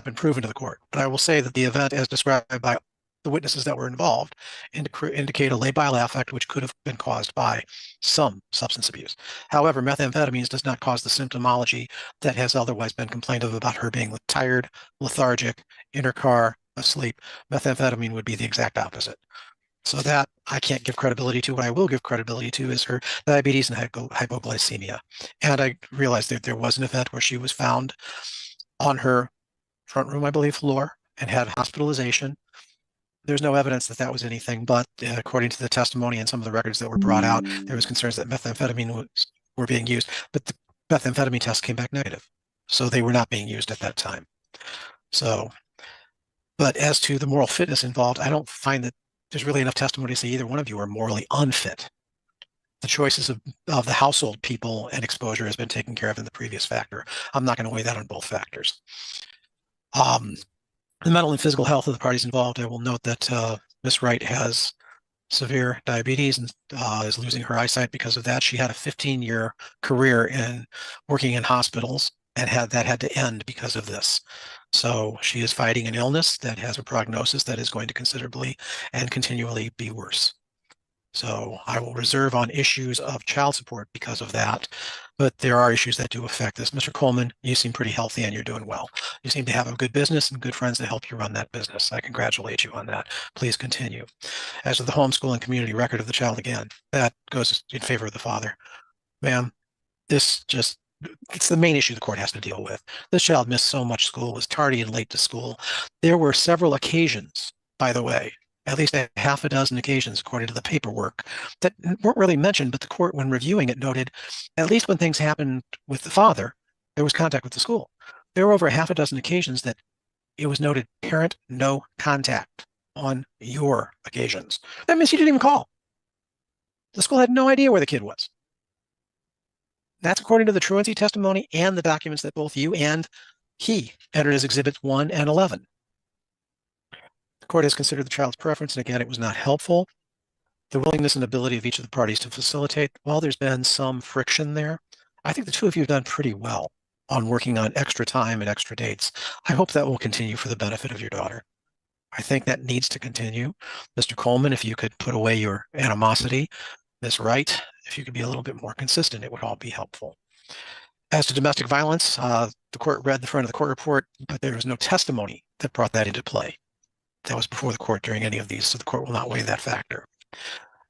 been proven to the court. But I will say that the event, as described by the witnesses that were involved, indicate a labile affect which could have been caused by some substance abuse. However, methamphetamines does not cause the symptomology that has otherwise been complained of about her being tired, lethargic, in her car, asleep. Methamphetamine would be the exact opposite. So that I can't give credibility to. What I will give credibility to is her diabetes and hypoglycemia. And I realized that there was an event where she was found on her front room, I believe, floor and had hospitalization. There's no evidence that that was anything, but according to the testimony and some of the records that were brought out, there was concerns that methamphetamine were being used, but the methamphetamine test came back negative. So they were not being used at that time. So, but as to the moral fitness involved, I don't find that there's really enough testimony to say either one of you are morally unfit. The choices of the household people and exposure has been taken care of in the previous factor. I'm not going to weigh that on both factors. The mental and physical health of the parties involved, I will note that Ms. Wright has severe diabetes and is losing her eyesight because of that. She had a 15-year career in working in hospitals and had to end because of this. So she is fighting an illness that has a prognosis that is going to considerably and continually be worse. So I will reserve on issues of child support because of that, but there are issues that do affect this. Mr. Coleman, you seem pretty healthy and you're doing well. You seem to have a good business and good friends to help you run that business. I congratulate you on that. Please continue. As to the homeschool and community record of the child, again, that goes in favor of the father. Ma'am, it's the main issue the court has to deal with. This child missed so much school, was tardy and late to school. There were several occasions, by the way, at least a half a dozen occasions, according to the paperwork, that weren't really mentioned, but the court, when reviewing it, noted at least when things happened with the father, there was contact with the school. There were over a half a dozen occasions that it was noted parent no contact on your occasions. That means you didn't even call. The school had no idea where the kid was. That's according to the truancy testimony and the documents that both you and he entered as Exhibits 1 and 11. Court has considered the child's preference, and again, it was not helpful. The willingness and ability of each of the parties to facilitate, while there's been some friction there, I think the two of you have done pretty well on working on extra time and extra dates. I hope that will continue for the benefit of your daughter. I think that needs to continue. Mr. Coleman, if you could put away your animosity, Ms. Wright, if you could be a little bit more consistent, it would all be helpful. As to domestic violence, the court read the front of the court report, but there was no testimony that brought that into play. That was before the court during any of these, so the court will not weigh that factor.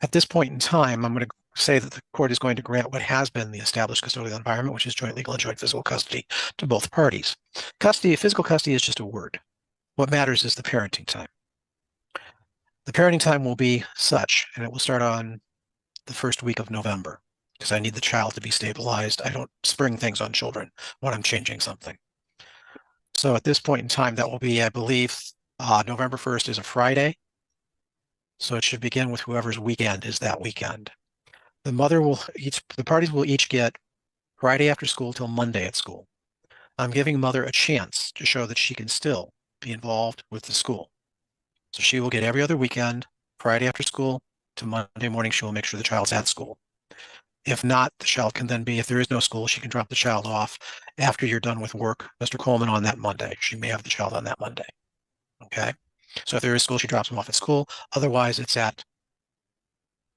At this point in time, I'm going to say that the court is going to grant what has been the established custodial environment, which is joint legal and joint physical custody to both parties. Custody, physical custody is just a word. What matters is the parenting time. The parenting time will be such, and it will start on the first week of November, because I need the child to be stabilized. I don't spring things on children when I'm changing something. So at this point in time, that will be, I believe, November 1st is a Friday. So it should begin with whoever's weekend is that weekend. The parties will each get Friday after school till Monday at school. I'm giving mother a chance to show that she can still be involved with the school. So she will get every other weekend, Friday after school to Monday morning. She will make sure the child's at school. If not, the child can then be, if there is no school, she can drop the child off after you're done with work, Mr. Coleman, on that Monday. She may have the child on that Monday. Okay. So if there is school, she drops them off at school. Otherwise, it's at,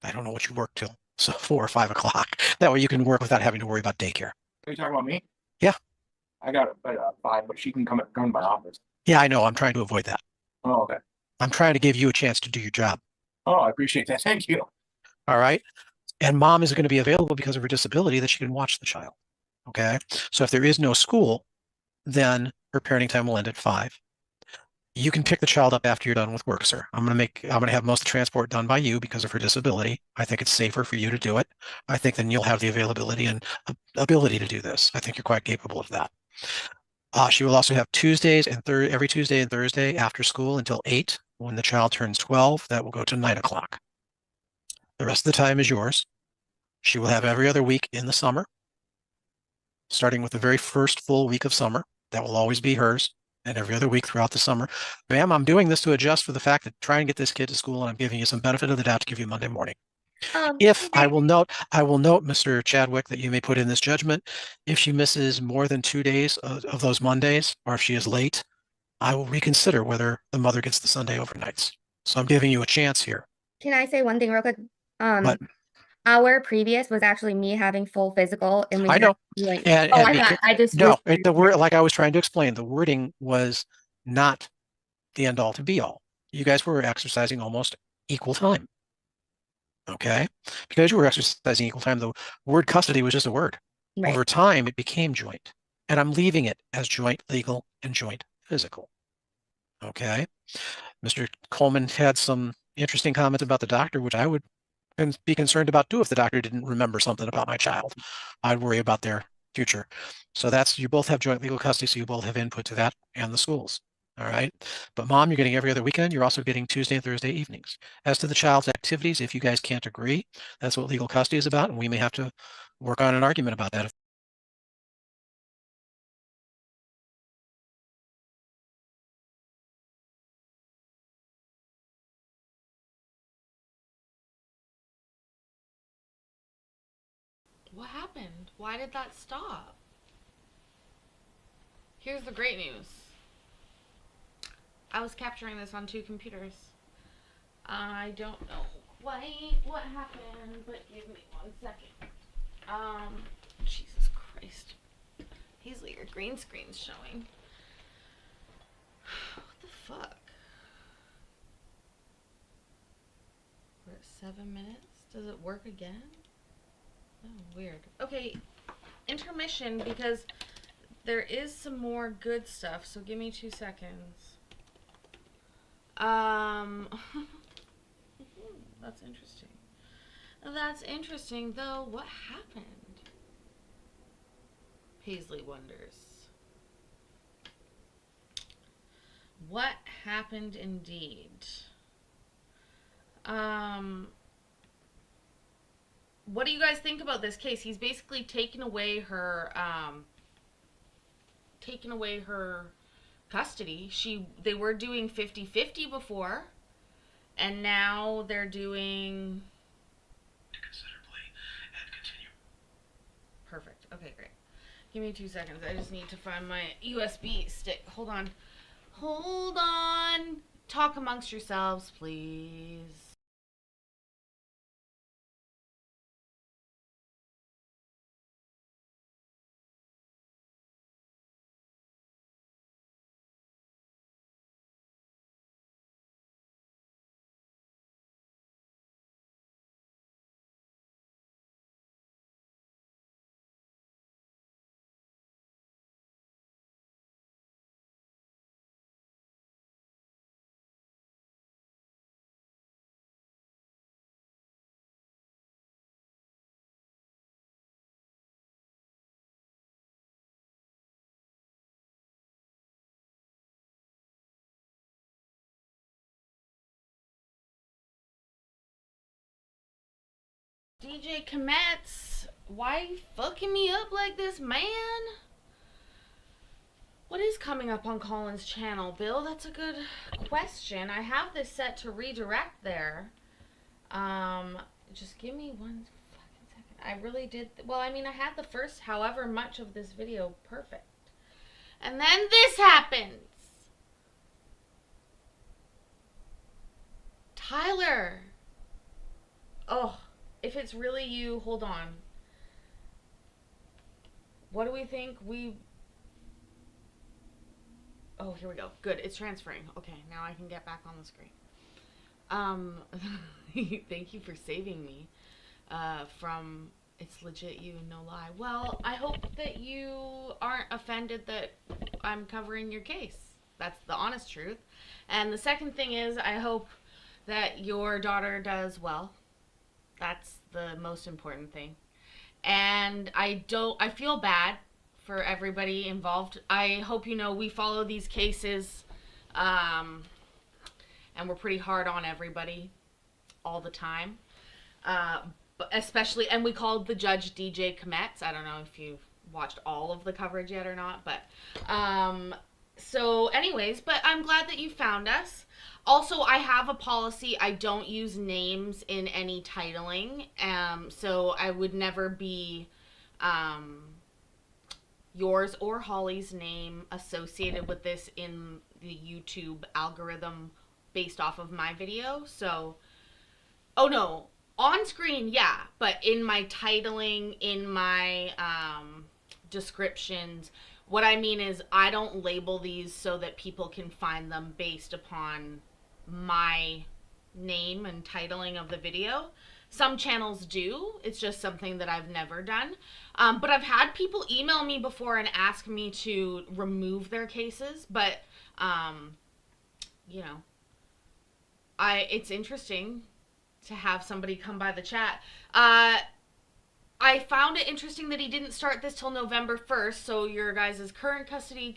I don't know what you work till, so 4 or 5 o'clock. That way you can work without having to worry about daycare. Are you talking about me? Yeah. I got it at 5, but she can come to my office. Yeah, I know. I'm trying to avoid that. Oh, okay. I'm trying to give you a chance to do your job. Oh, I appreciate that. Thank you. All right. And mom is going to be available because of her disability that she can watch the child. Okay. So if there is no school, then her parenting time will end at 5. You can pick the child up after you're done with work, sir. I'm going to have most of the transport done by you because of her disability. I think it's safer for you to do it. I think then you'll have the availability and ability to do this. I think you're quite capable of that. She will also have Tuesdays and every Tuesday and Thursday after school until 8. When the child turns 12, that will go to 9 o'clock. The rest of the time is yours. She will have every other week in the summer, starting with the very first full week of summer. That will always be hers, and every other week throughout the summer. Ma'am, I'm doing this to adjust for the fact that trying to get this kid to school, and I'm giving you some benefit of the doubt to give you Monday morning. If I will note, Mr. Chadwick, that you may put in this judgment, if she misses more than 2 days of those Mondays, or if she is late, I will reconsider whether the mother gets the Sunday overnights. So I'm giving you a chance here. Can I say one thing real quick? But Our previous was actually me having full physical, and we I know. Like, And I just no, wish- the word, like I was trying to explain, the wording was not the end all to be all. You guys were exercising almost equal time. Okay, because you were exercising equal time, the word custody was just a word. right. Over time, it became joint, and I'm leaving it as joint legal and joint physical. Okay, Mr. Coleman had some interesting comments about the doctor, which I would be concerned about too if the doctor didn't remember something about my child. I'd worry about their future. So that's, you both have joint legal custody, so you both have input to that and the schools. All right. But mom, you're getting every other weekend. You're also getting Tuesday and Thursday evenings. As to the child's activities, if you guys can't agree, that's what legal custody is about, and we may have to work on an argument about that. What happened? Why did that stop? Here's the great news. I was capturing this on 2 computers. I don't know quite what happened, but give me 1 second. Jesus Christ. Paisley, your green screen's showing. What the fuck? We're at 7 minutes? Does it work again? Oh, weird. Okay, intermission, because there is some more good stuff, so give me 2 seconds. That's interesting. That's interesting, though. What happened? Paisley wonders. What happened indeed? What do you guys think about this case? He's basically taken away her custody. They were doing 50-50 before, and now they're doing perfect. Okay, great. Give me 2 seconds. I just need to find my USB stick. Hold on. Hold on. Talk amongst yourselves, please. DJ Kometz, why you fucking me up like this, man? What is coming up on Colin's channel, Bill? That's a good question. I have this set to redirect there. Just give me 1 fucking second. I really did. Well, I mean, I had the first however much of this video perfect. And then this happens. Tyler. Oh. If it's really you, hold on. What do we think? Oh, here we go. Good, it's transferring. Okay, now I can get back on the screen. Thank you for saving me from It's Legit You, No Lie. Well, I hope that you aren't offended that I'm covering your case. That's the honest truth. And the second thing is, I hope that your daughter does well. That's the most important thing. And I feel bad for everybody involved. I hope you know we follow these cases, and we're pretty hard on everybody all the time. Especially, and we called the judge DJ Kometz. I don't know if you've watched all of the coverage yet or not, but so anyways, but I'm glad that you found us. Also, I have a policy. I don't use names in any titling. So I would never be yours or Holly's name associated with this in the YouTube algorithm based off of my video. So, oh no, on screen, yeah. But in my titling, in my descriptions, what I mean is I don't label these so that people can find them based upon my name and titling of the video. Some channels do. It's just something that I've never done. But I've had people email me before and ask me to remove their cases. But, you know, it's interesting to have somebody come by the chat. I found it interesting that he didn't start this till November 1st, so your guys' current custody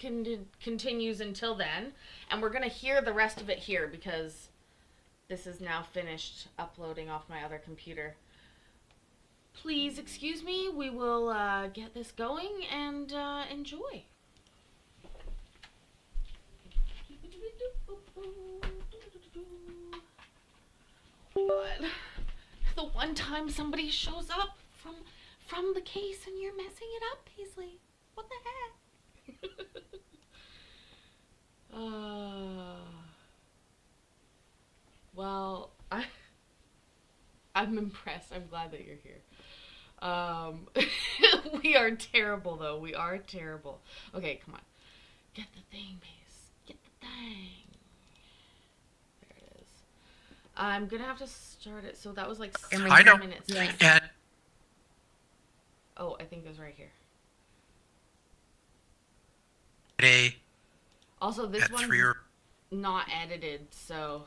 continues until then. And we're going to hear the rest of it here because this is now finished uploading off my other computer. Please excuse me, we will get this going and enjoy. God, the one time somebody shows up from the case and you're messing it up, Paisley. What the heck? Well, I'm impressed. I'm glad that you're here. We are terrible, though. We are terrible. Okay, come on. Get the thing, Pace. Get the thing. There it is. I'm gonna have to start it. So that was like 7 minutes. And oh, I think it was right here. today, Also, this at one's 3 or not edited, so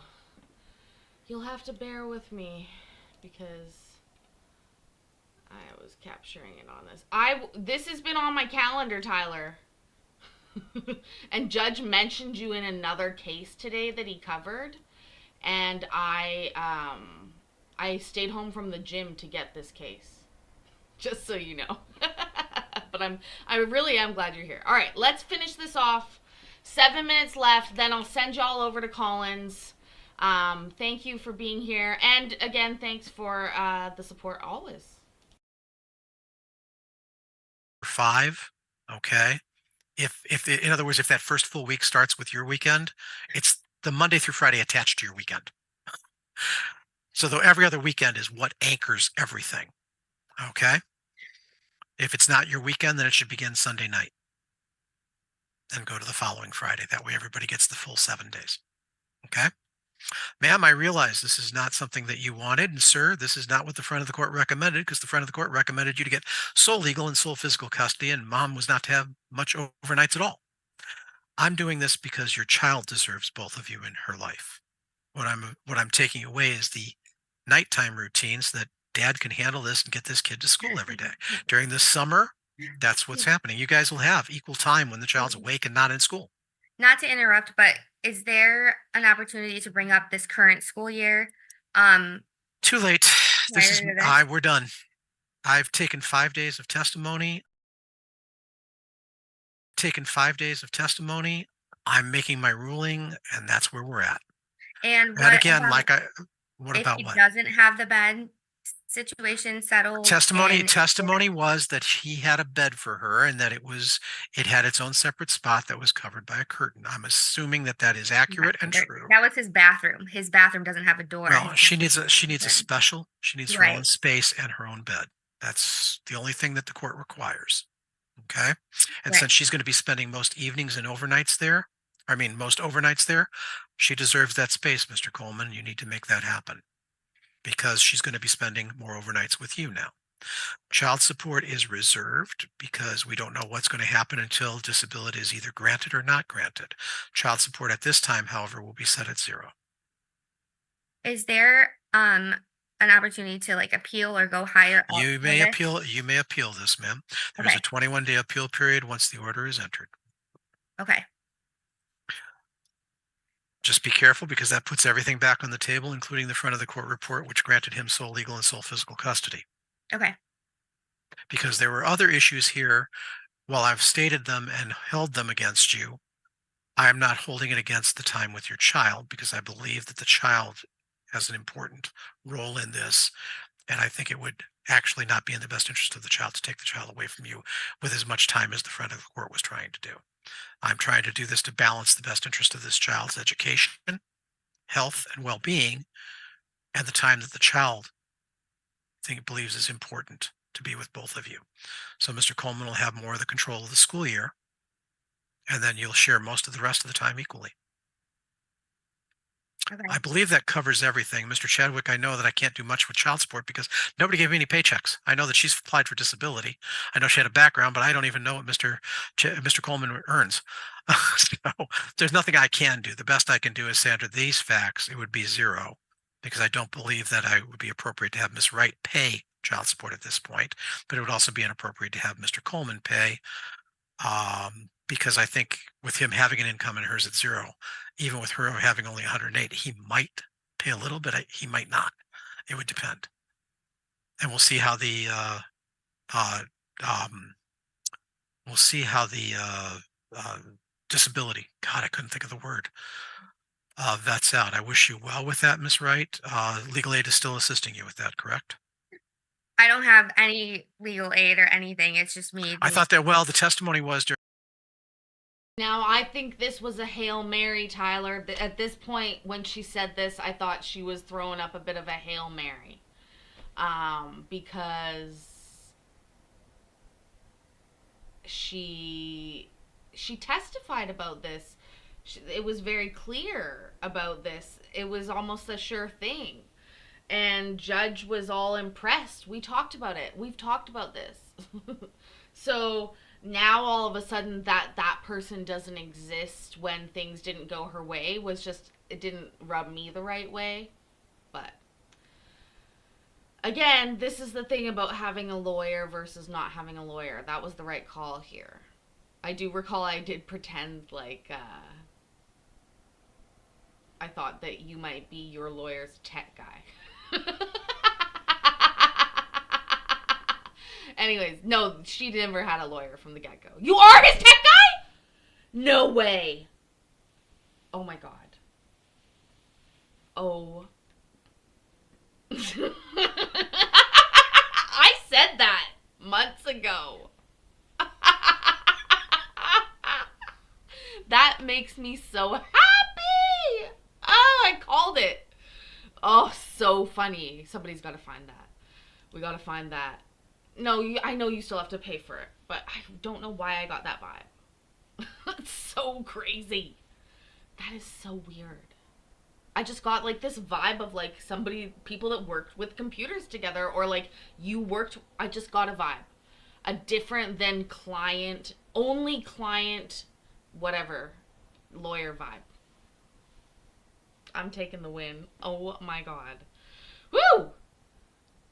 you'll have to bear with me because I was capturing it on this. This has been on my calendar, Tyler. And Judge mentioned you in another case today that he covered, and I stayed home from the gym to get this case. Just so you know. But I really am glad you're here. All right, let's finish this off 7 minutes left. Then I'll send y'all over to Collins. Thank you for being here. And again, thanks for the support always. 5, okay? If in other words, if that first full week starts with your weekend, it's the Monday through Friday attached to your weekend. So though every other weekend is what anchors everything, okay? If it's not your weekend, then it should begin Sunday night and go to the following Friday. That way everybody gets the full 7 days, okay? Ma'am, I realize this is not something that you wanted, and sir, this is not what the front of the court recommended, because the front of the court recommended you to get sole legal and sole physical custody, and mom was not to have much overnights at all. I'm doing this because your child deserves both of you in her life. What I'm taking away is the nighttime routine so that dad can handle this and get this kid to school every day. During the summer, that's what's happening. You guys will have equal time when the child's awake and not in school. Not to interrupt, but is there an opportunity to bring up this current school year? Too late. This We're done. I've taken 5 days of testimony. I'm making my ruling, and that's where we're at. And And again, what if about he what? doesn't have the bed situation settled? Testimony was that he had a bed for her and that it had its own separate spot that was covered by a curtain. I'm assuming that is accurate and true. That was his bathroom. His bathroom doesn't have a door. Well, she needs her own Right. space and her own bed. That's the only thing that the court requires. Okay. And Right. since she's going to be spending most evenings and overnights there, most overnights there, she deserves that space, Mr. Coleman. You need to make that happen because she's going to be spending more overnights with you now. Child support is reserved because we don't know what's going to happen until disability is either granted or not granted. Child support at this time, however, will be set at 0. Is there an opportunity to appeal or go higher? up You for may this? appeal this, ma'am. There's Okay. a 21-day appeal period once the order is entered. Okay. Just be careful because that puts everything back on the table, including the front of the court report, which granted him sole legal and sole physical custody. Okay. Because there were other issues here. While I've stated them and held them against you, I am not holding it against the time with your child because I believe that the child has an important role in this. And I think it would actually not be in the best interest of the child to take the child away from you with as much time as the front of the court was trying to do. I'm trying to do this to balance the best interest of this child's education, health, and well-being, and the time that the child believes is important to be with both of you. So Mr. Coleman will have more of the control of the school year, and then you'll share most of the rest of the time equally. Okay. I believe that covers everything. Mr. Chadwick, I know that I can't do much with child support because nobody gave me any paychecks. I know that she's applied for disability. I know she had a background, but I don't even know what Mr. Coleman earns. So there's nothing I can do. The best I can do is say under these facts, it would be 0 because I don't believe that it would be appropriate to have Ms. Wright pay child support at this point, but it would also be inappropriate to have Mr. Coleman pay because I think with him having an income and hers at 0, even with her having only 108, he might pay a little bit. He might not. It would depend. And we'll see how the disability. God, I couldn't think of the word. Vets out. I wish you well with that, Ms. Wright. Legal aid is still assisting you with that, correct? I don't have any legal aid or anything. It's just me. I thought that, the testimony was during. Now, I think this was a Hail Mary, Tyler. At this point, when she said this, I thought she was throwing up a bit of a Hail Mary. Because she testified about this. It was very clear about this. It was almost a sure thing. And Judge was all impressed. We talked about it. We've talked about this. So now all of a sudden that person doesn't exist when things didn't go her way it didn't rub me the right way. But again, this is the thing about having a lawyer versus not having a lawyer. That was the right call here. I do recall I did pretend like I thought that you might be your lawyer's tech guy. Anyways, no, she never had a lawyer from the get-go. You are his tech guy? No way. Oh my God. Oh. I said that months ago. That makes me so happy. Oh, I called it. Oh, so funny. Somebody's got to find that. We got to find that. No, I know you still have to pay for it, but I don't know why I got that vibe. It's so crazy. That is so weird. I just got like this vibe of like people that worked with computers together, or like I just got a vibe. A different than only client, whatever, lawyer vibe. I'm taking the win. Oh my God. Woo!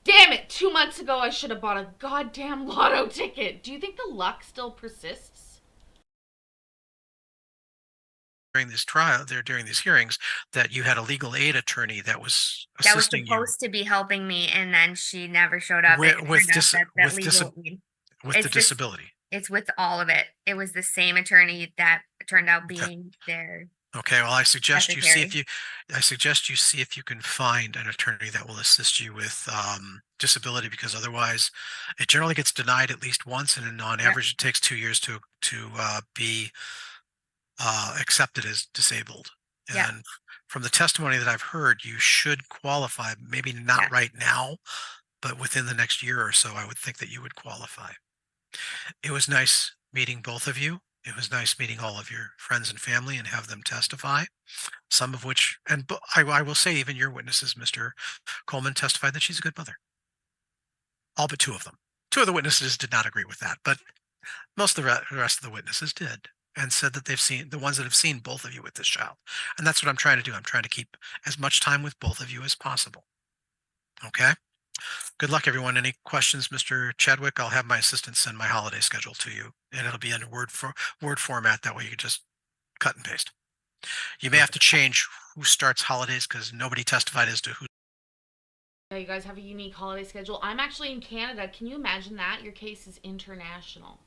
Damn it! 2 months ago I should have bought a goddamn lotto ticket. Do you think the luck still persists? During this trial, during these hearings, that you had a legal aid attorney that was That was assisting you supposed to be helping me, and then she never showed up. with, It with, turned out dis- that with, legal dis- aid. with It's the this- disability. It's with all of it. It was the same attorney that turned out being there. Okay, well, I suggest you see Secretary. if you can find an attorney that will assist you with disability, because otherwise, it generally gets denied at least once, and then on Yep. average, it takes 2 years to be accepted as disabled. Yeah. And from the testimony that I've heard, you should qualify. Maybe not Yeah. right now, but within the next year or so, I would think that you would qualify. It was nice meeting both of you. It was nice meeting all of your friends and family and have them testify. Some of which, I will say, even your witnesses, Mr. Coleman, testified that she's a good mother. All but 2 of them. 2 of the witnesses did not agree with that, but most of the rest of the witnesses did, and said that they've seen, the ones that have seen both of you with this child. And that's what I'm trying to do. I'm trying to keep as much time with both of you as possible. Okay? Good luck, everyone. Any questions, Mr. Chadwick? I'll have my assistant send my holiday schedule to you, and it'll be in word format. That way you can just cut and paste. You may have to change who starts holidays because nobody testified as to who. Yeah, you guys have a unique holiday schedule. I'm actually in Canada. Can you imagine that? Your case is international.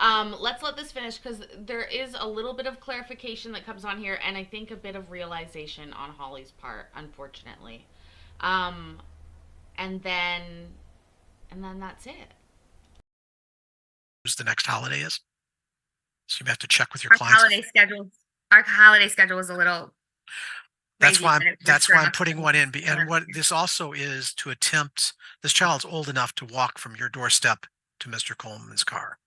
Let's let this finish because there is a little bit of clarification that comes on here, and I think a bit of realization on Holly's part, unfortunately. And then that's it. Who's the next holiday is. So you have to check with your Our clients. holiday schedule is a little That's crazy, why but it's that's for why I'm us. putting one in. And what this also is to attempt, this child's old enough to walk from your doorstep to Mr. Coleman's car.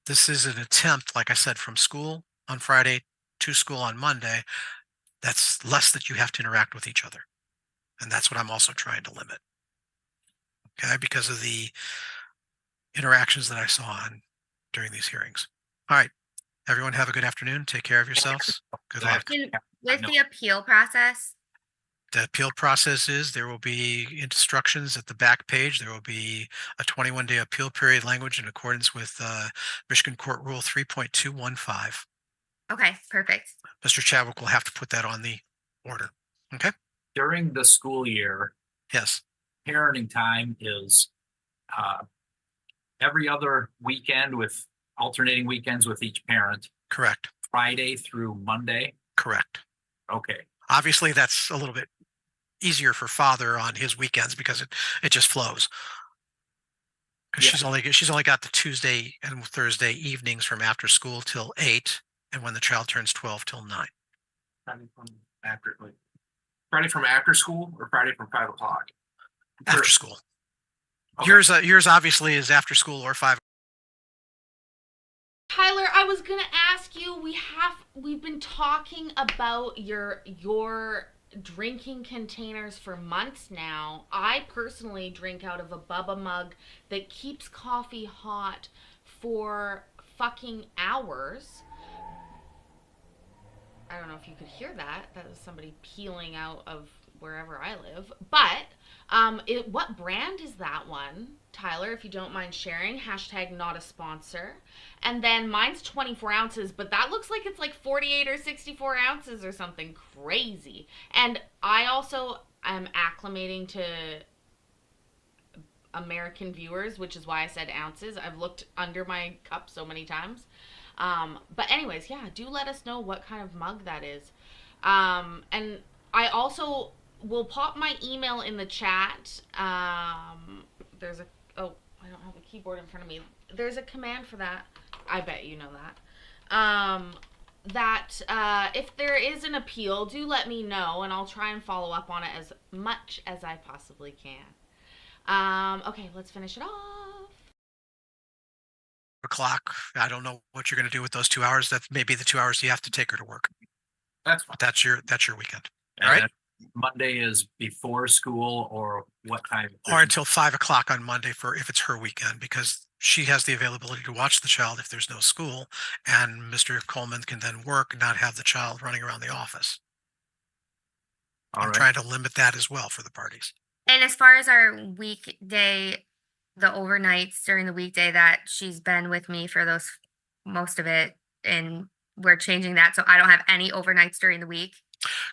This is an attempt, like I said, from school on Friday to school on Monday. That's less that you have to interact with each other. And that's what I'm also trying to limit. Okay, because of the interactions that I saw during these hearings. All right, everyone have a good afternoon. Take care of yourselves. Good luck. With the appeal process, The appeal process is there will be instructions at the back page. There will be a 21-day appeal period language in accordance with Michigan Court Rule 3.215. okay, perfect. Mr. Chadwick will have to put that on the order. Okay? During the school year, Yes. parenting time is every other weekend with alternating weekends with each parent, Correct. Friday through Monday. Correct. Okay. Obviously, that's a little bit easier for father on his weekends because it just flows. Because Yeah. she's only got the Tuesday and Thursday evenings from after school till 8, and when the child turns 12 till 9. Friday from after school or Friday from 5 o'clock? After school. Okay. Yours obviously is after school or 5. Tyler, I was gonna ask you. We've been talking about your drinking containers for months now. I personally drink out of a Bubba mug that keeps coffee hot for fucking hours. I don't know if you could hear that. That was somebody peeling out of wherever I live. But what brand is that one, Tyler? If you don't mind sharing. # not a sponsor. And then mine's 24 ounces, but that looks like it's like 48 or 64 ounces or something crazy. And I also am acclimating to American viewers, which is why I said ounces. I've looked under my cup so many times. But anyways, yeah, do let us know what kind of mug that is. And I also will pop my email in the chat. There's a, oh, I don't have a keyboard in front of me. There's a command for that. I bet you know that. If there is an appeal, do let me know, and I'll try and follow up on it as much as I possibly can. Okay, let's finish it off. O'clock. I don't know what you're going to do with those 2 hours. That may be the 2 hours you have to take her to work. That's fine. That's your weekend. And All right. then Monday is before school or what time? Or until 5 o'clock on Monday if it's her weekend, because she has the availability to watch the child if there's no school, and Mr. Coleman can then work and not have the child running around the office. All I'm right. trying to limit that as well for the parties. And as far as our weekday, the overnights during the weekday that she's been with me for those, most of it, and we're changing that so I don't have any overnights during the week.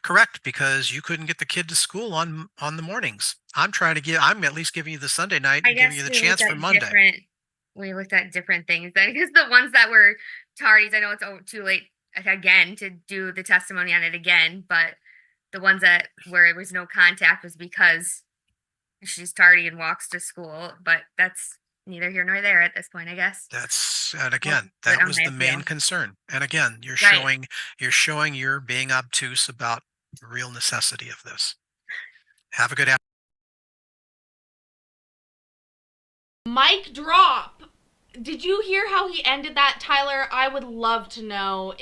Correct, because you couldn't get the kid to school on the mornings. I'm at least giving you the Sunday night I and guess giving you the we chance looked for at Monday. we looked at different things then, because the ones that were tardies, I know it's too late again to do the testimony on it again, but the ones that where it was no contact was because she's tardy and walks to school, but that's neither here nor there at this point, I guess. And again, But that was okay, the main yeah. concern. And again, you're Right. showing you're being obtuse about the real necessity of this. Have a good afternoon. Mic drop. Did you hear how he ended that, Tyler? I would love to know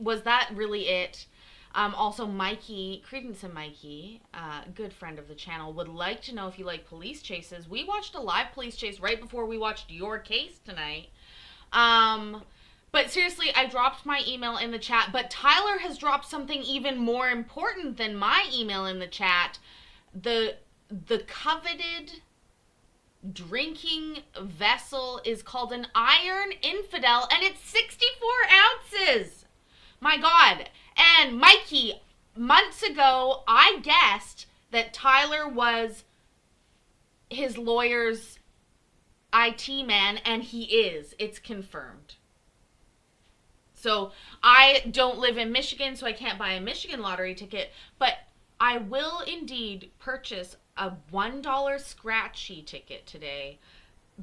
was that really it? Also, Mikey, Credence and Mikey, good friend of the channel, would like to know if you like police chases. We watched a live police chase right before we watched your case tonight. But seriously, I dropped my email in the chat, but Tyler has dropped something even more important than my email in the chat. The coveted drinking vessel is called an Iron Infidel, and it's 64 ounces. My God. And Mikey, months ago, I guessed that Tyler was his lawyer's IT man, and he is. It's confirmed. So I don't live in Michigan, so I can't buy a Michigan lottery ticket, but I will indeed purchase a $1 scratchy ticket today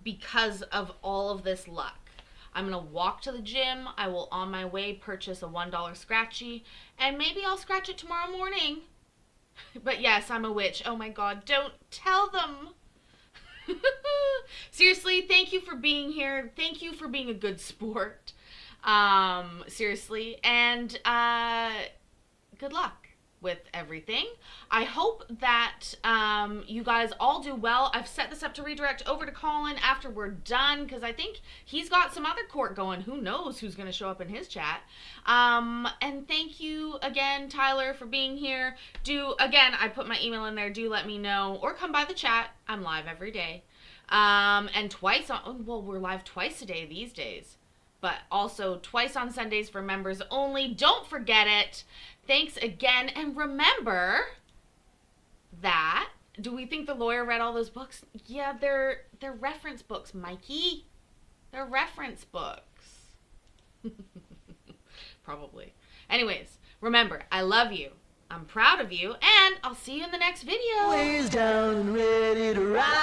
because of all of this luck. I'm going to walk to the gym. I will, on my way, purchase a $1 scratchy, and maybe I'll scratch it tomorrow morning. But yes, I'm a witch. Oh my God, don't tell them. Seriously, thank you for being here. Thank you for being a good sport. Seriously, and good luck with everything. I hope that you guys all do well. I've set this up to redirect over to Colin after we're done, because I think he's got some other court going. Who knows who's going to show up in his chat. And thank you again, Tyler, for being here. Again, I put my email in there. Do let me know, or come by the chat. I'm live every day. And we're live twice a day these days, but also twice on Sundays for members only. Don't forget it. Thanks again. And remember that, do we think the lawyer read all those books? Yeah, they're reference books, Mikey. They're reference books. Probably. Anyways, remember, I love you. I'm proud of you, and I'll see you in the next video. Ways down and ready to ride.